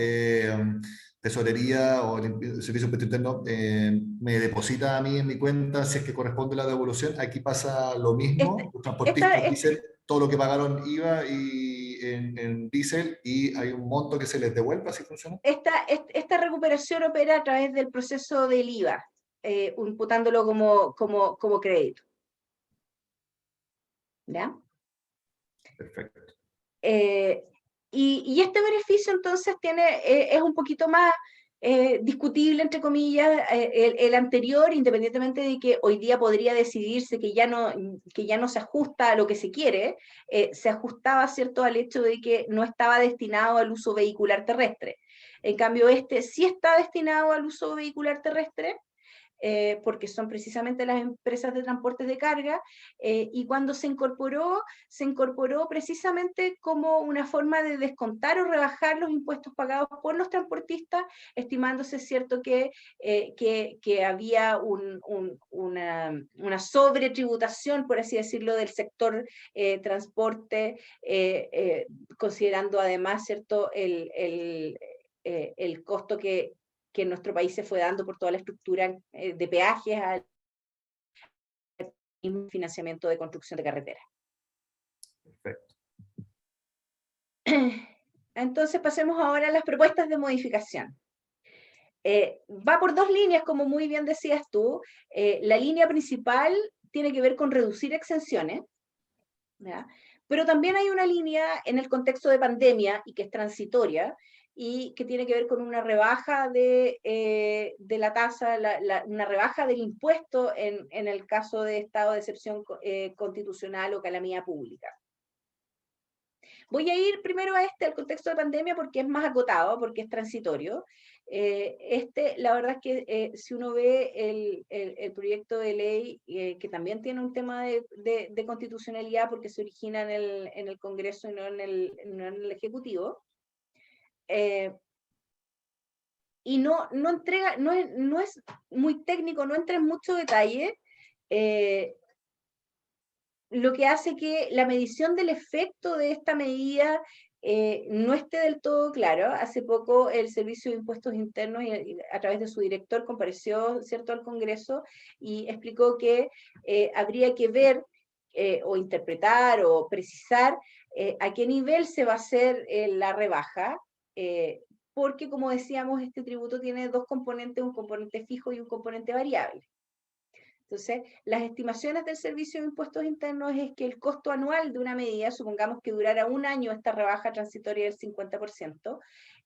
Tesorería o el Servicio de Impuesto Interno me deposita a mí en mi cuenta si es que corresponde la devolución. Aquí pasa lo Este, mismo, los esta, transportistas dicen todo lo que pagaron IVA y en diésel y hay un monto que se les devuelve, ¿así funciona? esta recuperación opera a través del proceso del IVA, imputándolo como crédito. ¿Ya? Perfecto. Eh, y este beneficio entonces es un poquito más discutible, entre comillas, el anterior, independientemente de que hoy día podría decidirse que ya no se ajusta a lo que se quiere, se ajustaba, ¿cierto?, al hecho de que no estaba destinado al uso vehicular terrestre. En cambio, este sí está destinado al uso vehicular terrestre, porque son precisamente las empresas de transporte de carga, y cuando se incorporó precisamente como una forma de descontar o rebajar los impuestos pagados por los transportistas, estimándose, cierto, que había una sobretributación, por así decirlo, del sector transporte, considerando además, cierto, el costo que en nuestro país se fue dando por toda la estructura de peajes al financiamiento de construcción de carreteras. Perfecto. Entonces pasemos ahora a las propuestas de modificación. Va por dos líneas, como muy bien decías tú. La línea principal tiene que ver con reducir exenciones, ¿ya? Pero también hay una línea en el contexto de pandemia y que es transitoria, y que tiene que ver con una rebaja de la tasa, una rebaja del impuesto en el caso de estado de excepción constitucional o calamidad pública. Voy a ir primero al contexto de pandemia porque es más acotado, porque es transitorio, La verdad es que si uno ve el proyecto de ley, que también tiene un tema de constitucionalidad porque se origina en el Congreso y no no en el Ejecutivo, y no entrega, no es muy técnico, no entra en mucho detalle, lo que hace que la medición del efecto de esta medida no esté del todo claro. Hace poco el Servicio de Impuestos Internos, a través de su director, compareció, ¿cierto?, al Congreso y explicó que habría que ver o interpretar o precisar a qué nivel se va a hacer la rebaja, porque, como decíamos, este tributo tiene dos componentes, un componente fijo y un componente variable. Entonces, las estimaciones del Servicio de Impuestos Internos es que el costo anual de una medida, supongamos que durara un año esta rebaja transitoria del 50%,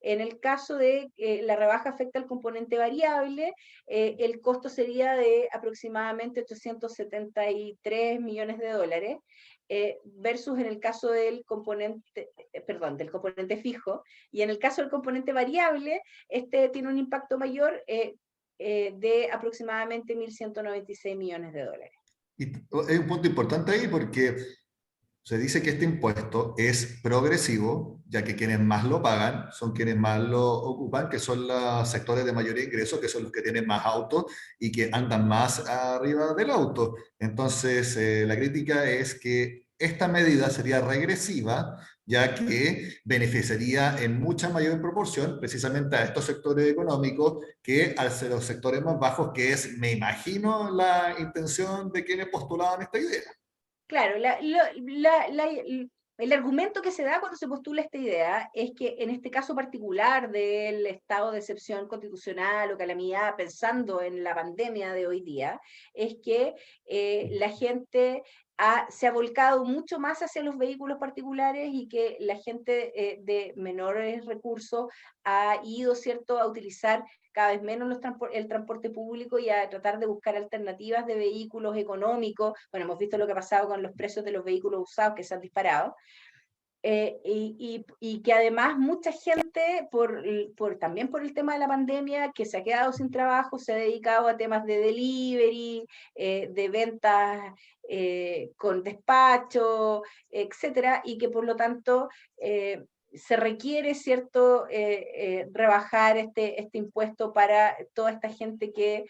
en el caso de que la rebaja afecta al componente variable, el costo sería de aproximadamente 873 millones de dólares, versus en el caso del componente, del componente fijo, y en el caso del componente variable, este tiene un impacto mayor, de aproximadamente 1.196 millones de dólares. Y hay un punto importante ahí porque se dice que este impuesto es progresivo, ya que quienes más lo pagan son quienes más lo ocupan, que son los sectores de mayor ingreso, que son los que tienen más autos y que andan más arriba del auto. Entonces, la crítica es que esta medida sería regresiva, ya que beneficiaría en mucha mayor proporción precisamente a estos sectores económicos que a los sectores más bajos, que es, me imagino, la intención de quienes postulaban esta idea. Claro, el argumento que se da cuando se postula esta idea es que en este caso particular del estado de excepción constitucional o calamidad, pensando en la pandemia de hoy día, es que la gente se ha volcado mucho más hacia los vehículos particulares y que la gente de menores recursos ha ido, ¿cierto?, a utilizar cada vez menos el transporte público y a tratar de buscar alternativas de vehículos económicos. Bueno, hemos visto lo que ha pasado con los precios de los vehículos usados que se han disparado. Y que además mucha gente, también por el tema de la pandemia, que se ha quedado sin trabajo, se ha dedicado a temas de delivery, de ventas con despacho, etcétera, y que por lo tanto se requiere, ¿cierto?, rebajar este impuesto para toda esta gente que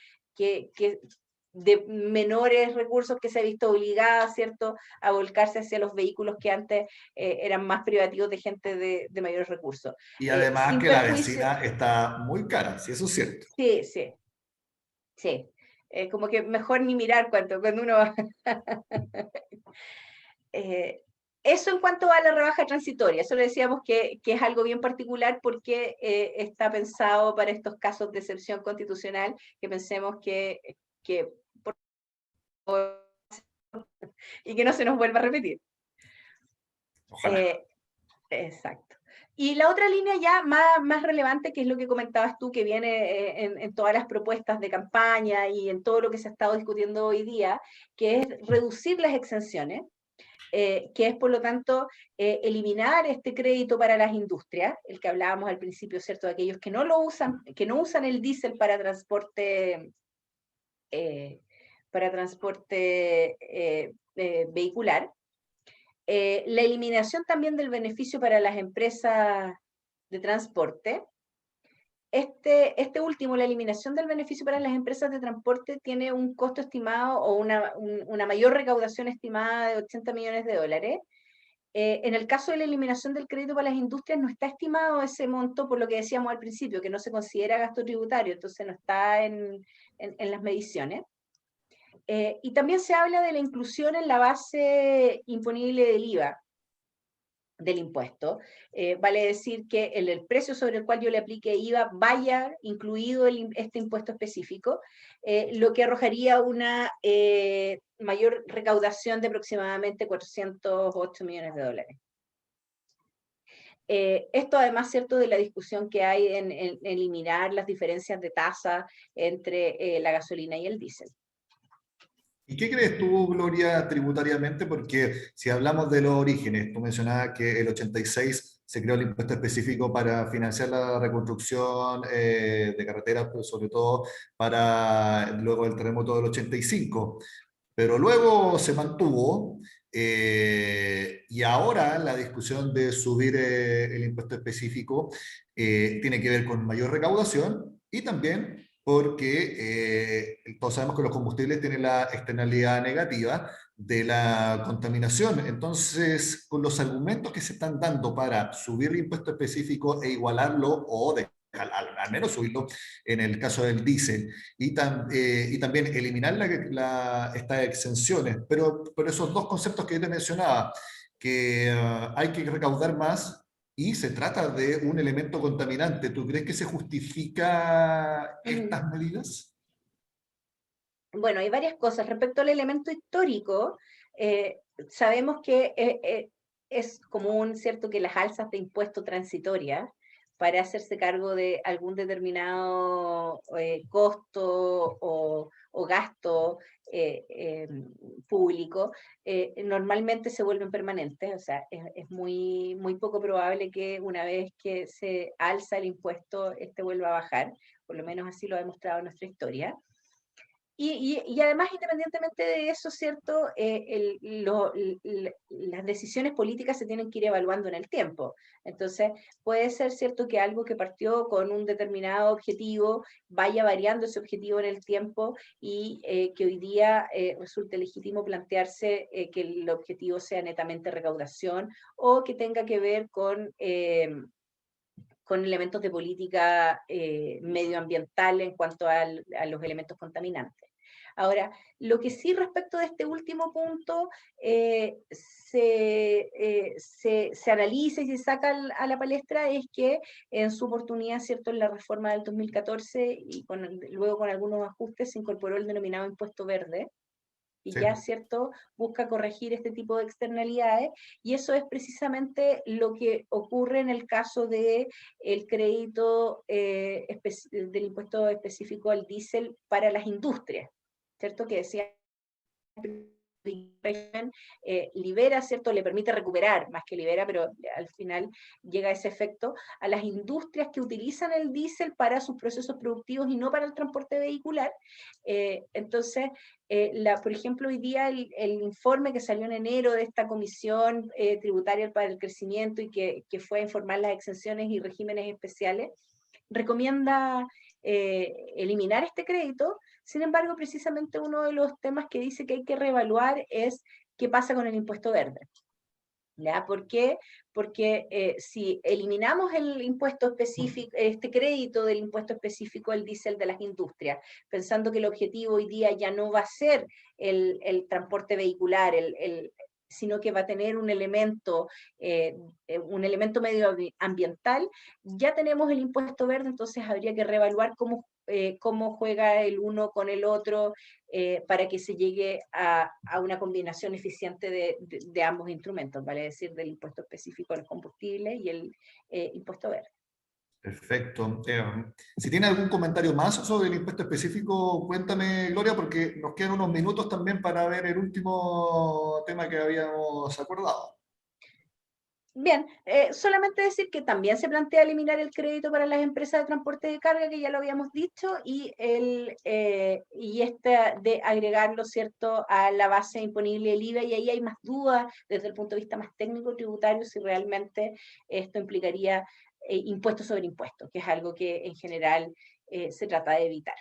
de menores recursos, que se ha visto obligada, ¿cierto?, a volcarse hacia los vehículos que antes eran más privativos de gente de mayores recursos. Y además Sin que la perjuicio, benzina está muy cara, si eso es cierto. sí, sí, sí. Como que mejor ni mirar cuando uno va. Eh, Eso en cuanto a la rebaja transitoria, eso le decíamos que es algo bien particular porque está pensado para estos casos de excepción constitucional, que pensemos que y que no se nos vuelva a repetir. Ojalá. Exacto. Y la otra línea ya más relevante, que es lo que comentabas tú, que viene en todas las propuestas de campaña y en todo lo que se ha estado discutiendo hoy día, que es reducir las exenciones, que es por lo tanto eliminar este crédito para las industrias, el que hablábamos al principio, ¿cierto?, de aquellos que no lo usan, que no usan el diésel eh, para transporte vehicular. La eliminación también del beneficio para las empresas de transporte. Este último, la eliminación del beneficio para las empresas de transporte, tiene un costo estimado o una mayor recaudación estimada de 80 millones de dólares. En el caso de la eliminación del crédito para las industrias, no está estimado ese monto, por lo que decíamos al principio, que no se considera gasto tributario, entonces no está en las mediciones. Y también se habla de la inclusión en la base imponible del IVA, del impuesto. Vale decir que el precio sobre el cual yo le aplique IVA vaya incluido este impuesto específico, lo que arrojaría una mayor recaudación de aproximadamente 408 millones de dólares. Esto además, ¿cierto?, de la discusión que hay en eliminar las diferencias de tasa entre la gasolina y el diésel. ¿Y qué crees tú, Gloria, tributariamente? Porque si hablamos de los orígenes, tú mencionabas que el 86 se creó el impuesto específico para financiar la reconstrucción de carreteras, pero sobre todo para luego del terremoto del 85. Pero luego se mantuvo y ahora la discusión de subir el impuesto específico tiene que ver con mayor recaudación y también porque todos sabemos que los combustibles tienen la externalidad negativa de la contaminación. Entonces, con los argumentos que se están dando para subir el impuesto específico e igualarlo o al menos subirlo en el caso del diésel y también eliminar estas exenciones. Pero por esos dos conceptos que yo te mencionaba, que hay que recaudar más y se trata de un elemento contaminante. ¿Tú crees que se justifica Mm. estas medidas? Bueno, hay varias cosas. Respecto al elemento histórico, sabemos que es común, ¿cierto?, que las alzas de impuesto transitorias para hacerse cargo de algún determinado costo o gasto público, normalmente se vuelven permanentes. O sea, es muy, muy poco probable que una vez que se alza el impuesto, este vuelva a bajar. Por lo menos así lo ha demostrado nuestra historia. Y además, independientemente de eso, ¿cierto? Las decisiones políticas se tienen que ir evaluando en el tiempo. Entonces, puede ser cierto que algo que partió con un determinado objetivo vaya variando ese objetivo en el tiempo y que hoy día resulte legítimo plantearse que el objetivo sea netamente recaudación o que tenga que ver con elementos de política medioambiental en cuanto a los elementos contaminantes. Ahora, lo que sí respecto de este último punto se analiza y se saca a la palestra es que en su oportunidad, ¿cierto?, en la reforma del 2014 y luego con algunos ajustes se incorporó el denominado impuesto verde, y Sí. ya, ¿cierto?, busca corregir este tipo de externalidades, y eso es precisamente lo que ocurre en el caso de el crédito del impuesto específico al diésel para las industrias, ¿cierto?, que decía libera, ¿cierto? Le permite recuperar, más que libera, pero al final llega a ese efecto a las industrias que utilizan el diésel para sus procesos productivos y no para el transporte vehicular. Entonces, por ejemplo, hoy día el informe que salió en enero de esta comisión tributaria para el crecimiento y que fue a informar las exenciones y regímenes especiales, recomienda eliminar este crédito. Sin embargo, precisamente uno de los temas que dice que hay que reevaluar es qué pasa con el impuesto verde. ¿Ya? ¿Por qué? Porque si eliminamos el impuesto específico, este crédito del impuesto específico al diésel de las industrias, pensando que el objetivo hoy día ya no va a ser el transporte vehicular, sino que va a tener un elemento medioambiental, ya tenemos el impuesto verde, entonces habría que reevaluar cómo juega el uno con el otro para que se llegue a una combinación eficiente de ambos instrumentos, vale decir, del impuesto específico a los combustibles y el impuesto verde. Perfecto. Si tiene algún comentario más sobre el impuesto específico, cuéntame, Gloria, porque nos quedan unos minutos también para ver el último tema que habíamos acordado. Bien, solamente decir que también se plantea eliminar el crédito para las empresas de transporte de carga, que ya lo habíamos dicho, y de agregarlo, ¿cierto?, a la base imponible del IVA, y ahí hay más dudas desde el punto de vista más técnico tributario si realmente esto implicaría impuestos sobre impuestos, que es algo que en general se trata de evitar.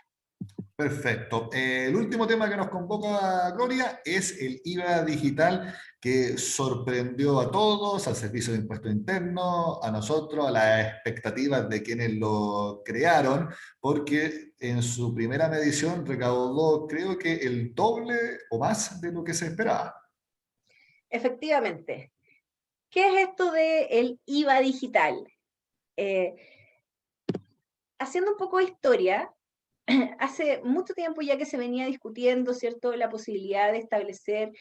Perfecto. El último tema que nos convoca, Gloria, es el IVA digital que sorprendió a todos, al Servicio de Impuesto Interno, a nosotros, a las expectativas de quienes lo crearon, porque en su primera medición recaudó, creo que el doble o más de lo que se esperaba. Efectivamente. ¿Qué es esto del IVA digital? Eh, Haciendo un poco de historia, hace mucho tiempo ya que se venía discutiendo, ¿cierto?, la posibilidad de establecer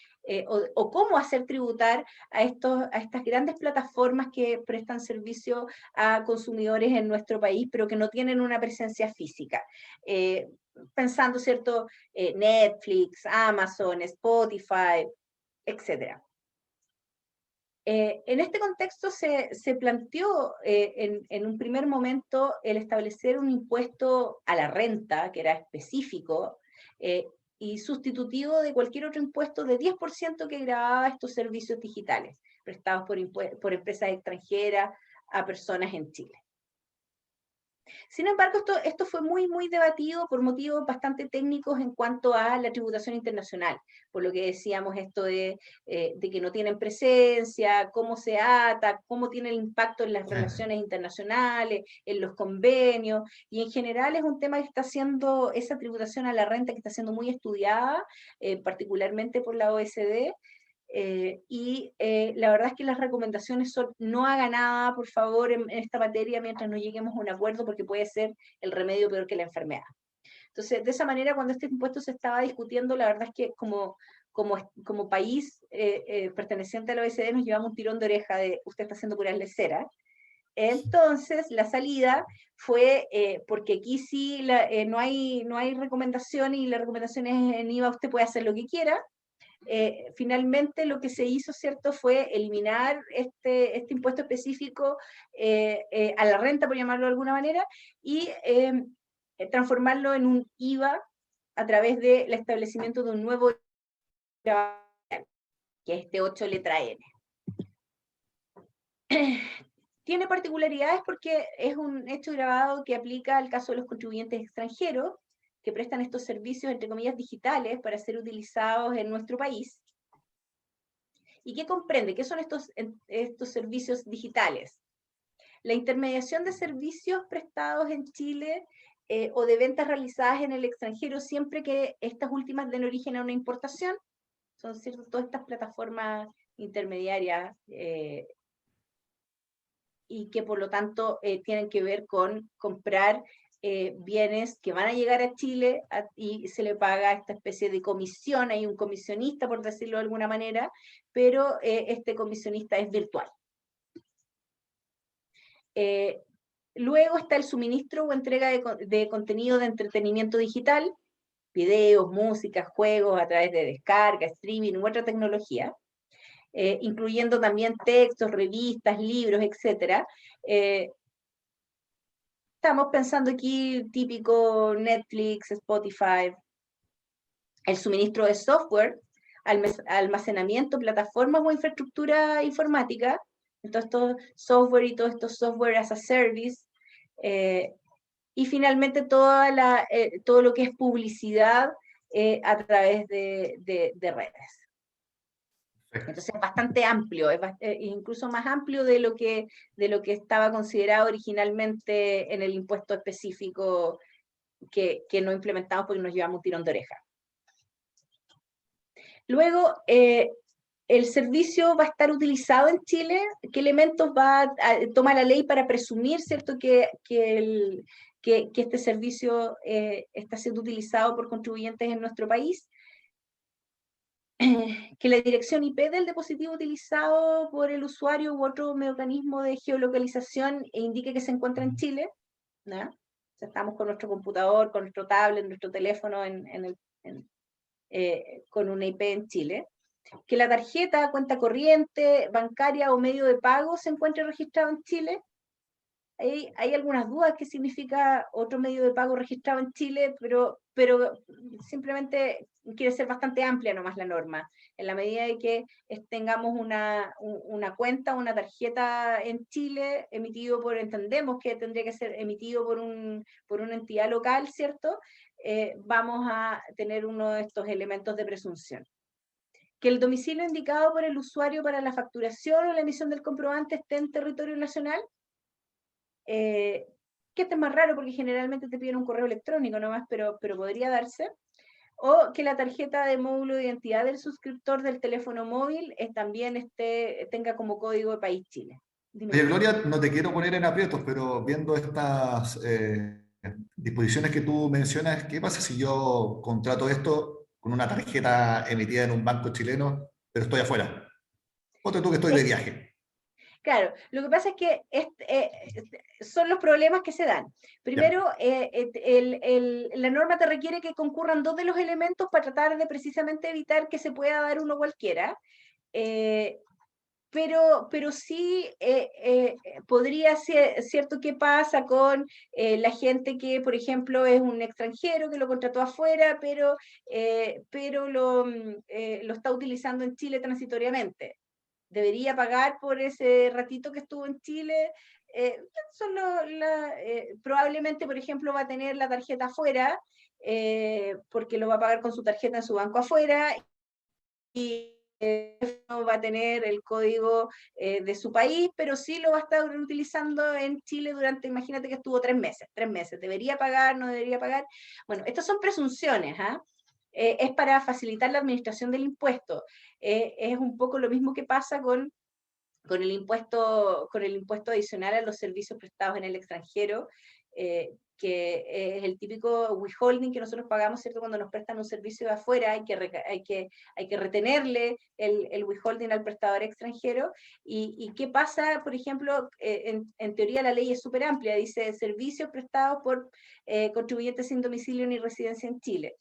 o cómo hacer tributar a estas grandes plataformas que prestan servicio a consumidores en nuestro país, pero que no tienen una presencia física. Pensando, ¿cierto?, Netflix, Amazon, Spotify, etcétera. En este contexto se planteó en un primer momento el establecer un impuesto a la renta, que era específico, y sustitutivo de cualquier otro impuesto de 10% que grababa estos servicios digitales prestados por empresas extranjeras a personas en Chile. Sin embargo, esto fue muy debatido por motivos bastante técnicos en cuanto a la tributación internacional, por lo que decíamos esto de que no tienen presencia, cómo se ata, cómo tiene el impacto en las relaciones internacionales, en los convenios, y en general es un tema que está siendo, esa tributación a la renta que está siendo muy estudiada, particularmente por la OECD. La verdad es que las recomendaciones son: no haga nada, por favor, en esta materia mientras no lleguemos a un acuerdo, porque puede ser el remedio peor que la enfermedad. Entonces, de esa manera, cuando este impuesto se estaba discutiendo, la verdad es que como país perteneciente a la OECD nos llevamos un tirón de oreja de: usted está haciendo puras leceras. Entonces, la salida fue, porque aquí sí no hay recomendación, y la recomendación es: en IVA usted puede hacer lo que quiera. Finalmente lo que se hizo, ¿cierto?, fue eliminar este impuesto específico a la renta, por llamarlo de alguna manera, y transformarlo en un IVA a través del establecimiento de un nuevo IVA, que es este 8 letra N. Tiene particularidades porque es un hecho grabado que aplica al caso de los contribuyentes extranjeros que prestan estos servicios, entre comillas, digitales para ser utilizados en nuestro país. ¿Y qué comprende? ¿Qué son estos servicios digitales? La intermediación de servicios prestados en Chile o de ventas realizadas en el extranjero, siempre que estas últimas den origen a una importación. Son, ¿cierto?, todas estas plataformas intermediarias y que por lo tanto tienen que ver con comprar bienes que van a llegar a Chile y se le paga esta especie de comisión. Hay un comisionista, por decirlo de alguna manera, pero este comisionista es virtual. Luego está el suministro o entrega de contenido de entretenimiento digital, videos, música, juegos a través de descarga, streaming u otra tecnología, incluyendo también textos, revistas, libros, etc. Estamos pensando aquí típico Netflix, Spotify, el suministro de software, almacenamiento, plataformas o infraestructura informática, entonces todo software y todo esto software as a service, y finalmente todo lo que es publicidad a través de redes. Entonces es bastante amplio, incluso más amplio de lo que estaba considerado originalmente en el impuesto específico que no implementamos porque nos llevamos un tirón de oreja. Luego, el servicio va a estar utilizado en Chile. ¿Qué elementos toma la ley para presumir, ¿cierto?, que este servicio está siendo utilizado por contribuyentes en nuestro país? Que la dirección IP del dispositivo utilizado por el usuario u otro mecanismo de geolocalización indique que se encuentra en Chile, ¿no? O sea, estamos con nuestro computador, con nuestro tablet, nuestro teléfono con una IP en Chile. Que la tarjeta, cuenta corriente, bancaria o medio de pago se encuentre registrado en Chile. Hay algunas dudas qué significa otro medio de pago registrado en Chile, pero simplemente quiere ser bastante amplia nomás la norma. En la medida de que tengamos una cuenta, una tarjeta en Chile, entendemos que tendría que ser emitido por una entidad local, ¿cierto? Vamos a tener uno de estos elementos de presunción. Que el domicilio indicado por el usuario para la facturación o la emisión del comprobante esté en territorio nacional. Que este es más raro porque generalmente te piden un correo electrónico nomás, pero podría darse. O que la tarjeta de módulo de identidad del suscriptor del teléfono móvil también tenga como código de país Chile. Dime. Oye, Gloria, no te quiero poner en aprietos, pero viendo estas disposiciones que tú mencionas, ¿qué pasa si yo contrato esto con una tarjeta emitida en un banco chileno, pero estoy afuera? Ponte tú que estoy de viaje. Claro, lo que pasa es que son los problemas que se dan. Primero, la norma te requiere que concurran dos de los elementos para tratar de precisamente evitar que se pueda dar uno cualquiera. pero sí podría ser cierto qué pasa con la gente que, por ejemplo, es un extranjero que lo contrató afuera, pero lo está utilizando en Chile transitoriamente. Debería pagar por ese ratito que estuvo en Chile. Probablemente, por ejemplo, va a tener la tarjeta afuera, porque lo va a pagar con su tarjeta en su banco afuera, y no va a tener el código de su país, pero sí lo va a estar utilizando en Chile durante, imagínate que estuvo 3 meses, ¿debería pagar, no debería pagar? Bueno, estas son presunciones, ¿ah? Es para facilitar la administración del impuesto. Es un poco lo mismo que pasa con el impuesto adicional a los servicios prestados en el extranjero, que es el típico withholding que nosotros pagamos, ¿cierto? Cuando nos prestan un servicio de afuera, hay que retenerle el withholding al prestador extranjero. ¿Y qué pasa, por ejemplo? En teoría la ley es súper amplia, dice servicios prestados por contribuyentes sin domicilio ni residencia en Chile.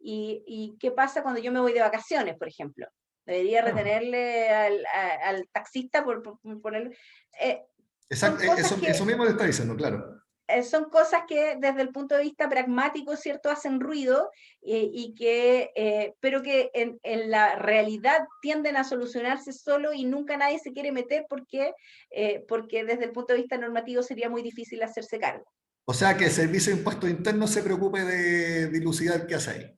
¿Y qué pasa cuando yo me voy de vacaciones, por ejemplo? Debería retenerle al taxista por ponerle... son Exacto, cosas eso que mismo le está diciendo, claro. son cosas que desde el punto de vista pragmático, ¿cierto?, hacen ruido, pero que en la realidad tienden a solucionarse solo y nunca nadie se quiere meter porque desde el punto de vista normativo sería muy difícil hacerse cargo. O sea, que el Servicio de Impuestos Internos se preocupe de dilucidar qué hace ahí.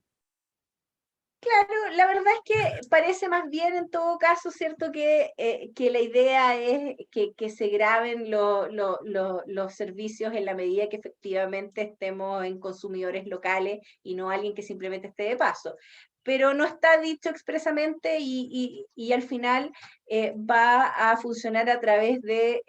Claro, la verdad es que parece más bien en todo caso, ¿cierto? Que la idea es que se graben los servicios en la medida que efectivamente estemos en consumidores locales y no alguien que simplemente esté de paso. Pero no está dicho expresamente y al final va a funcionar a través de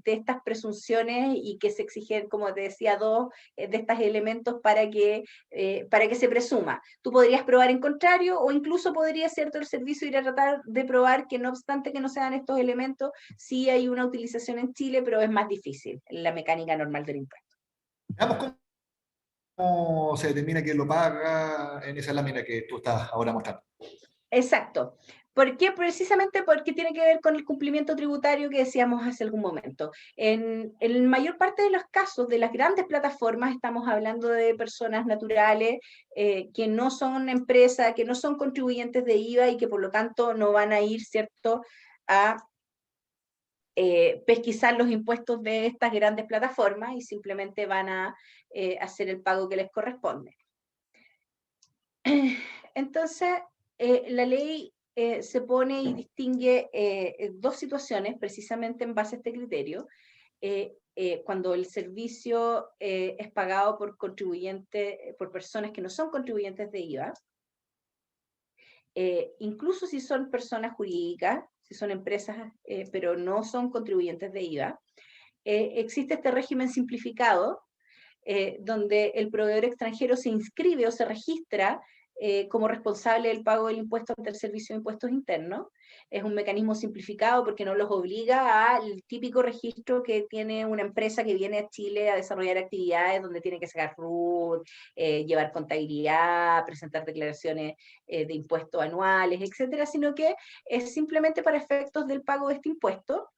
estas presunciones y que se exigen, como te decía, dos de estos elementos para que se presuma. Tú podrías probar en contrario o incluso podría, ¿cierto?, el servicio ir a tratar de probar que no obstante que no sean estos elementos, sí hay una utilización en Chile, pero es más difícil en la mecánica normal del impuesto. Veamos cómo se determina quién lo paga en esa lámina que tú estás ahora mostrando. Exacto. ¿Por qué? Precisamente porque tiene que ver con el cumplimiento tributario que decíamos hace algún momento. En la mayor parte de los casos de las grandes plataformas estamos hablando de personas naturales que no son empresas, que no son contribuyentes de IVA y que por lo tanto no van a ir, ¿cierto?, a pesquisar los impuestos de estas grandes plataformas y simplemente van a hacer el pago que les corresponde. Entonces, la ley se pone y distingue dos situaciones precisamente en base a este criterio. Cuando el servicio es pagado por contribuyentes, por personas que no son contribuyentes de IVA, incluso si son personas jurídicas, si son empresas, pero no son contribuyentes de IVA, existe este régimen simplificado donde el proveedor extranjero se inscribe o se registra como responsable del pago del impuesto ante el Servicio de Impuestos Internos. Es un mecanismo simplificado porque no los obliga al típico registro que tiene una empresa que viene a Chile a desarrollar actividades donde tiene que sacar RUT, llevar contabilidad, presentar declaraciones de impuestos anuales, etcétera, sino que es simplemente para efectos del pago de este impuesto.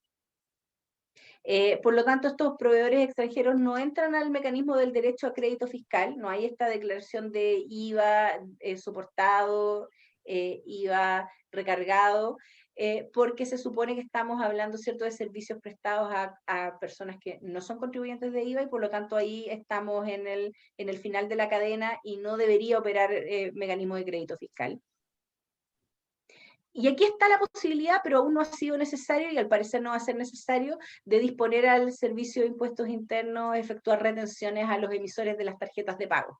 Por lo tanto, estos proveedores extranjeros no entran al mecanismo del derecho a crédito fiscal, no hay esta declaración de IVA soportado, IVA recargado, porque se supone que estamos hablando, ¿cierto?, de servicios prestados a personas que no son contribuyentes de IVA y por lo tanto ahí estamos en el final de la cadena y no debería operar mecanismo de crédito fiscal. Y aquí está la posibilidad, pero aún no ha sido necesario y al parecer no va a ser necesario, de disponer al Servicio de Impuestos Internos efectuar retenciones a los emisores de las tarjetas de pago.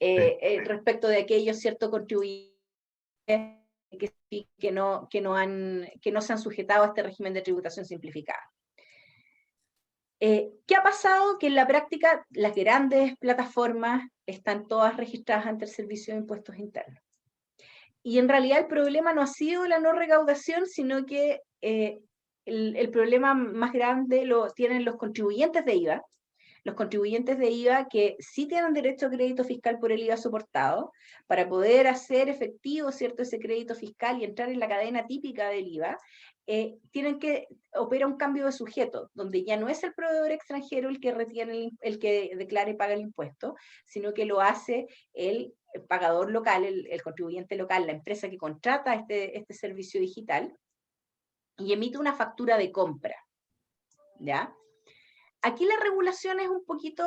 Respecto de aquellos ciertos contribuyentes que no se han sujetado a este régimen de tributación simplificada. ¿Qué ha pasado? Que en la práctica las grandes plataformas están todas registradas ante el Servicio de Impuestos Internos. Y en realidad el problema no ha sido la no recaudación, sino que el problema más grande lo tienen los contribuyentes de IVA, los contribuyentes de IVA que sí tienen derecho a crédito fiscal por el IVA soportado, para poder hacer efectivo, ¿cierto?, ese crédito fiscal y entrar en la cadena típica del IVA, tienen que operar un cambio de sujeto, donde ya no es el proveedor extranjero el que retiene, el que declara y paga el impuesto, sino que lo hace el pagador local, el contribuyente local, la empresa que contrata este servicio digital, y emite una factura de compra, ¿ya? Aquí la regulación es un poquito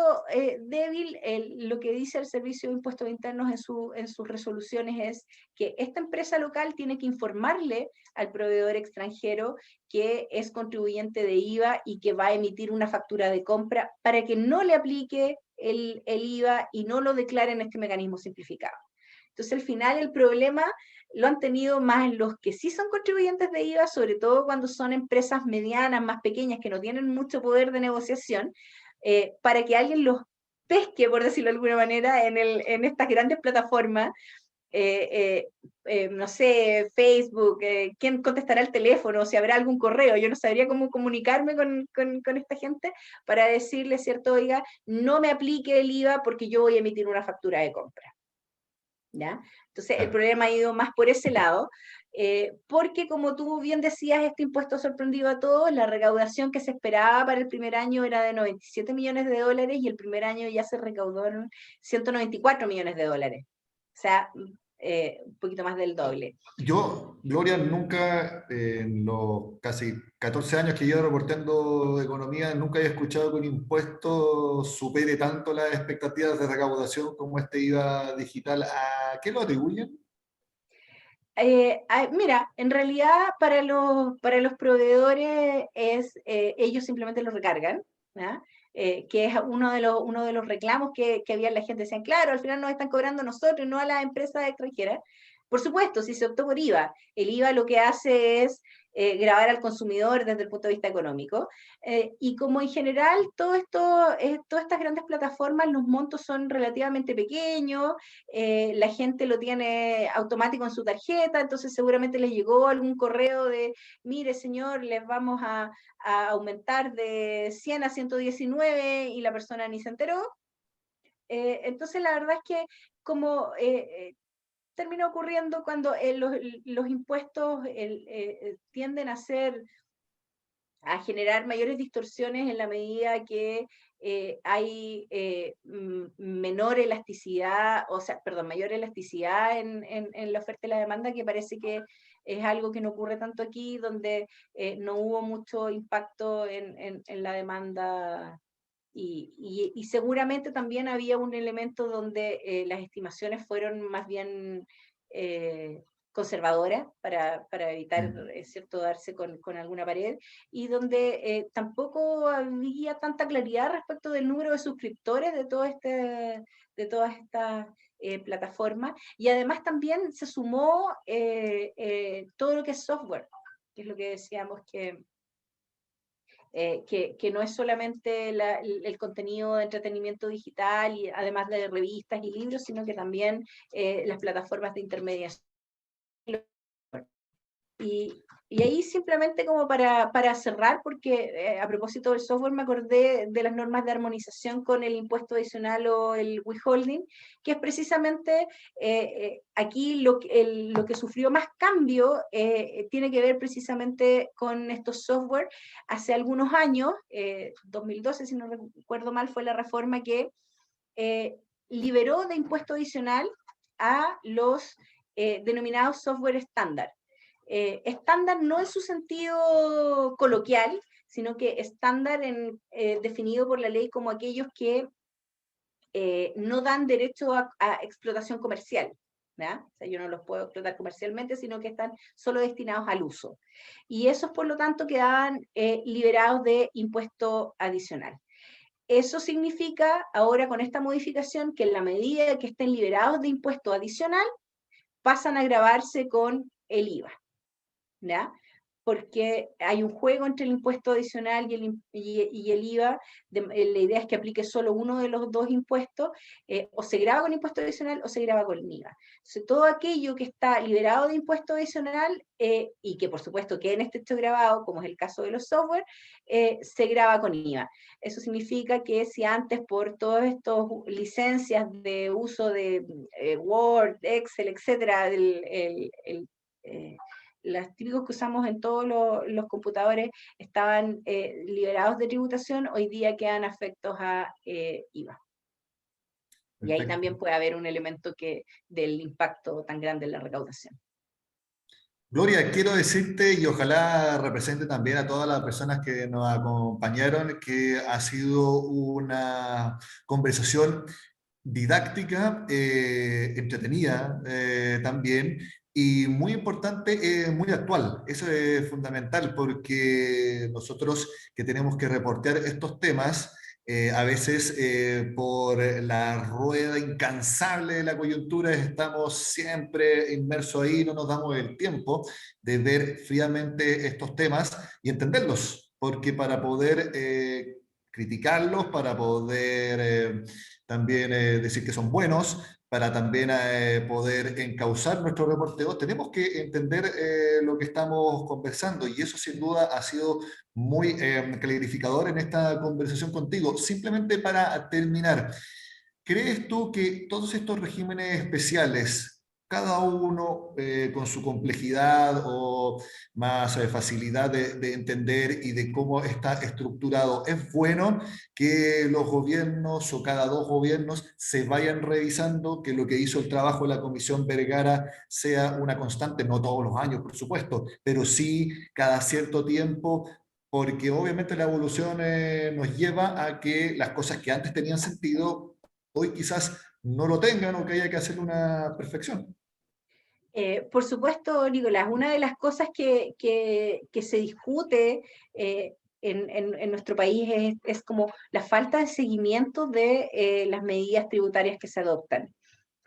débil. Lo que dice el Servicio de Impuestos Internos en sus resoluciones es que esta empresa local tiene que informarle al proveedor extranjero que es contribuyente de IVA y que va a emitir una factura de compra para que no le aplique el IVA y no lo declare en este mecanismo simplificado. Entonces, al final, el problema lo han tenido más los que sí son contribuyentes de IVA, sobre todo cuando son empresas medianas, más pequeñas, que no tienen mucho poder de negociación, para que alguien los pesque, por decirlo de alguna manera, en estas grandes plataformas, no sé, Facebook, quién contestará el teléfono, si habrá algún correo. Yo no sabría cómo comunicarme con esta gente para decirle, ¿cierto? Oiga, no me aplique el IVA porque yo voy a emitir una factura de compra. ¿Ya? Entonces, el problema ha ido más por ese lado, porque como tú bien decías, este impuesto ha sorprendido a todos. La recaudación que se esperaba para el primer año era de 97 millones de dólares y el primer año ya se recaudaron 194 millones de dólares. O sea, un poquito más del doble. Yo, Gloria, nunca, en los casi 14 años que llevo reportando economía, nunca he escuchado que un impuesto supere tanto las expectativas de recaudación como este IVA digital. ¿A qué lo atribuyen? Mira, en realidad para los proveedores ellos simplemente lo recargan, ¿ya? Que es uno de los reclamos que había la gente. Decían, claro, al final nos están cobrando nosotros, no a las empresas extranjeras. Por supuesto, si se optó por IVA, el IVA lo que hace es gravar al consumidor desde el punto de vista económico. Y como en general todas estas grandes plataformas, los montos son relativamente pequeños, la gente lo tiene automático en su tarjeta, entonces seguramente les llegó algún correo de, mire señor, les vamos a aumentar de 100 a 119 y la persona ni se enteró. Entonces la verdad es que como termina ocurriendo cuando los impuestos tienden a generar mayores distorsiones en la medida que hay menor elasticidad, mayor elasticidad en la oferta y la demanda, que parece que es algo que no ocurre tanto aquí, donde no hubo mucho impacto en la demanda. Y seguramente también había un elemento donde las estimaciones fueron más bien conservadoras para evitar, ¿cierto?, darse con alguna pared, y donde tampoco había tanta claridad respecto del número de suscriptores de todas estas plataformas, y además también se sumó todo lo que es software, que es lo que decíamos que no es solamente el contenido de entretenimiento digital, y además de revistas y libros, sino que también las plataformas de intermediación. Y ahí simplemente como para cerrar, porque a propósito del software me acordé de las normas de armonización con el impuesto adicional o el withholding, que es precisamente aquí lo que sufrió más cambio tiene que ver precisamente con estos software. Hace algunos años, 2012 si no recuerdo mal, fue la reforma que liberó de impuesto adicional a los denominados software estándar. Estándar no en su sentido coloquial, sino que estándar definido por la ley como aquellos que no dan derecho a explotación comercial. ¿Ya? O sea, yo no los puedo explotar comercialmente, sino que están solo destinados al uso. Y esos, por lo tanto, quedaban liberados de impuesto adicional. Eso significa, ahora con esta modificación, que en la medida que estén liberados de impuesto adicional, pasan a gravarse con el IVA. ¿Ya? porque hay un juego entre el impuesto adicional y el IVA. La idea es que aplique solo uno de los dos impuestos, o se graba con impuesto adicional o se graba con IVA. Entonces, todo aquello que está liberado de impuesto adicional y que por supuesto quede en este texto grabado, como es el caso de los software, se graba con IVA. Eso significa que si antes por todas estas licencias de uso de Word, Excel, etcétera, los típicos que usamos en todos los computadores estaban liberados de tributación, hoy día quedan afectos a IVA. Y ahí Perfecto. también puede haber un elemento del impacto tan grande en la recaudación. Gloria, quiero decirte y ojalá represente también a todas las personas que nos acompañaron, que ha sido una conversación didáctica, entretenida también, y muy importante, muy actual. Eso es fundamental porque nosotros que tenemos que reportear estos temas, a veces por la rueda incansable de la coyuntura estamos siempre inmersos ahí, no nos damos el tiempo de ver fríamente estos temas y entenderlos, porque para poder criticarlos, para poder también decir que son buenos, para también poder encauzar nuestro reporteo, tenemos que entender lo que estamos conversando y eso sin duda ha sido muy clarificador en esta conversación contigo. Simplemente para terminar, ¿crees tú que todos estos regímenes especiales, cada uno con su complejidad o más facilidad de entender y de cómo está estructurado, es bueno que los gobiernos o cada dos gobiernos se vayan revisando, que lo que hizo el trabajo de la Comisión Vergara sea una constante, no todos los años, por supuesto, pero sí cada cierto tiempo? Porque obviamente la evolución nos lleva a que las cosas que antes tenían sentido hoy quizás no lo tengan o que haya que hacerle una perfección. Por supuesto, Nicolás, una de las cosas que se discute en nuestro país es como la falta de seguimiento de las medidas tributarias que se adoptan,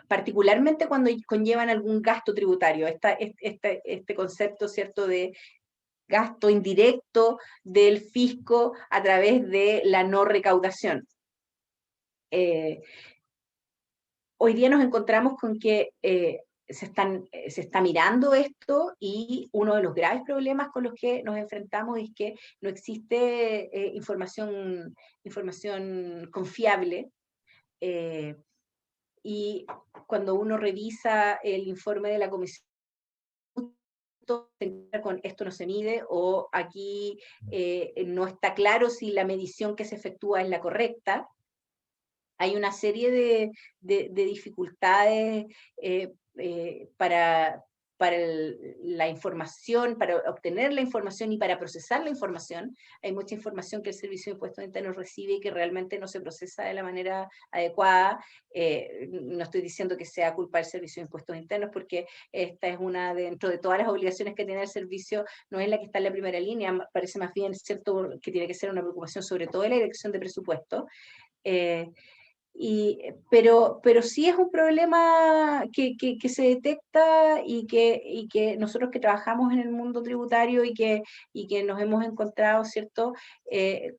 particularmente cuando conllevan algún gasto tributario. Este concepto, ¿cierto?, de gasto indirecto del fisco a través de la no recaudación. Hoy día nos encontramos con que se está mirando esto y uno de los graves problemas con los que nos enfrentamos es que no existe información confiable, eh, y cuando uno revisa el informe de la comisión, se encuentra con esto no se mide o aquí no está claro si la medición que se efectúa es la correcta. Hay una serie de dificultades eh, para la información, para obtener la información y para procesar la información. Hay mucha información que el Servicio de Impuestos Internos recibe y que realmente no se procesa de la manera adecuada. No estoy diciendo que sea culpa del Servicio de Impuestos Internos, porque esta es una dentro de todas las obligaciones que tiene el servicio, no es la que está en la primera línea, parece más bien cierto que tiene que ser una preocupación sobre todo de la dirección de presupuesto. Eh, pero sí es un problema que se detecta y que nosotros que trabajamos en el mundo tributario y que nos hemos encontrado, ¿cierto?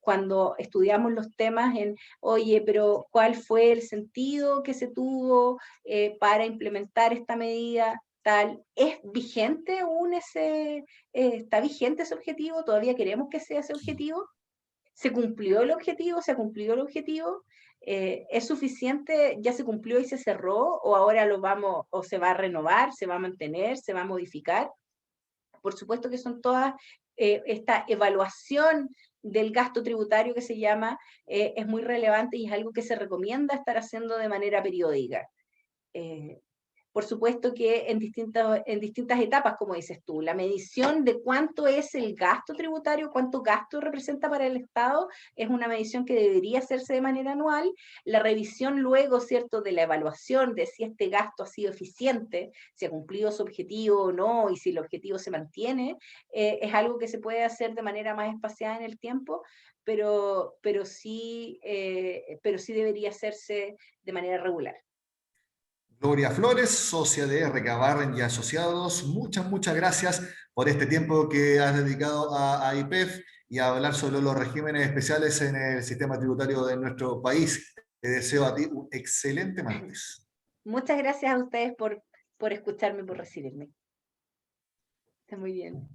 Cuando estudiamos los temas oye, pero ¿cuál fue el sentido que se tuvo para implementar esta medida? Tal, ¿es vigente está vigente ese objetivo? ¿Todavía queremos que sea ese objetivo? ¿Se cumplió el objetivo? ¿Se ha cumplido el objetivo? ¿Es suficiente? ¿Ya se cumplió y se cerró? ¿O ahora o se va a renovar, se va a mantener, se va a modificar? Por supuesto que son todas, esta evaluación del gasto tributario que se llama, es muy relevante y es algo que se recomienda estar haciendo de manera periódica. Por supuesto que en distintas etapas, como dices tú, la medición de cuánto es el gasto tributario, cuánto gasto representa para el Estado, es una medición que debería hacerse de manera anual. La revisión luego, ¿cierto?, de la evaluación de si este gasto ha sido eficiente, si ha cumplido su objetivo o no, y si el objetivo se mantiene, es algo que se puede hacer de manera más espaciada en el tiempo, pero sí debería hacerse de manera regular. Gloria Flores, socia de Recabarren y Asociados, muchas gracias por este tiempo que has dedicado a IPEF y a hablar sobre los regímenes especiales en el sistema tributario de nuestro país. Te deseo a ti un excelente martes. Muchas gracias a ustedes por escucharme y por recibirme. Está muy bien.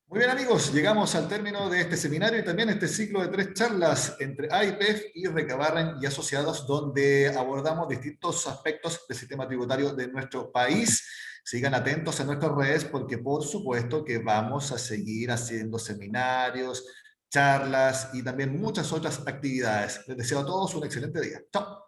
Muy bien amigos, llegamos al término de este seminario y también este ciclo de 3 charlas entre AIPEF y Recabarren y Asociados, donde abordamos distintos aspectos del sistema tributario de nuestro país. Sigan atentos a nuestras redes porque por supuesto que vamos a seguir haciendo seminarios, charlas y también muchas otras actividades. Les deseo a todos un excelente día. Chao.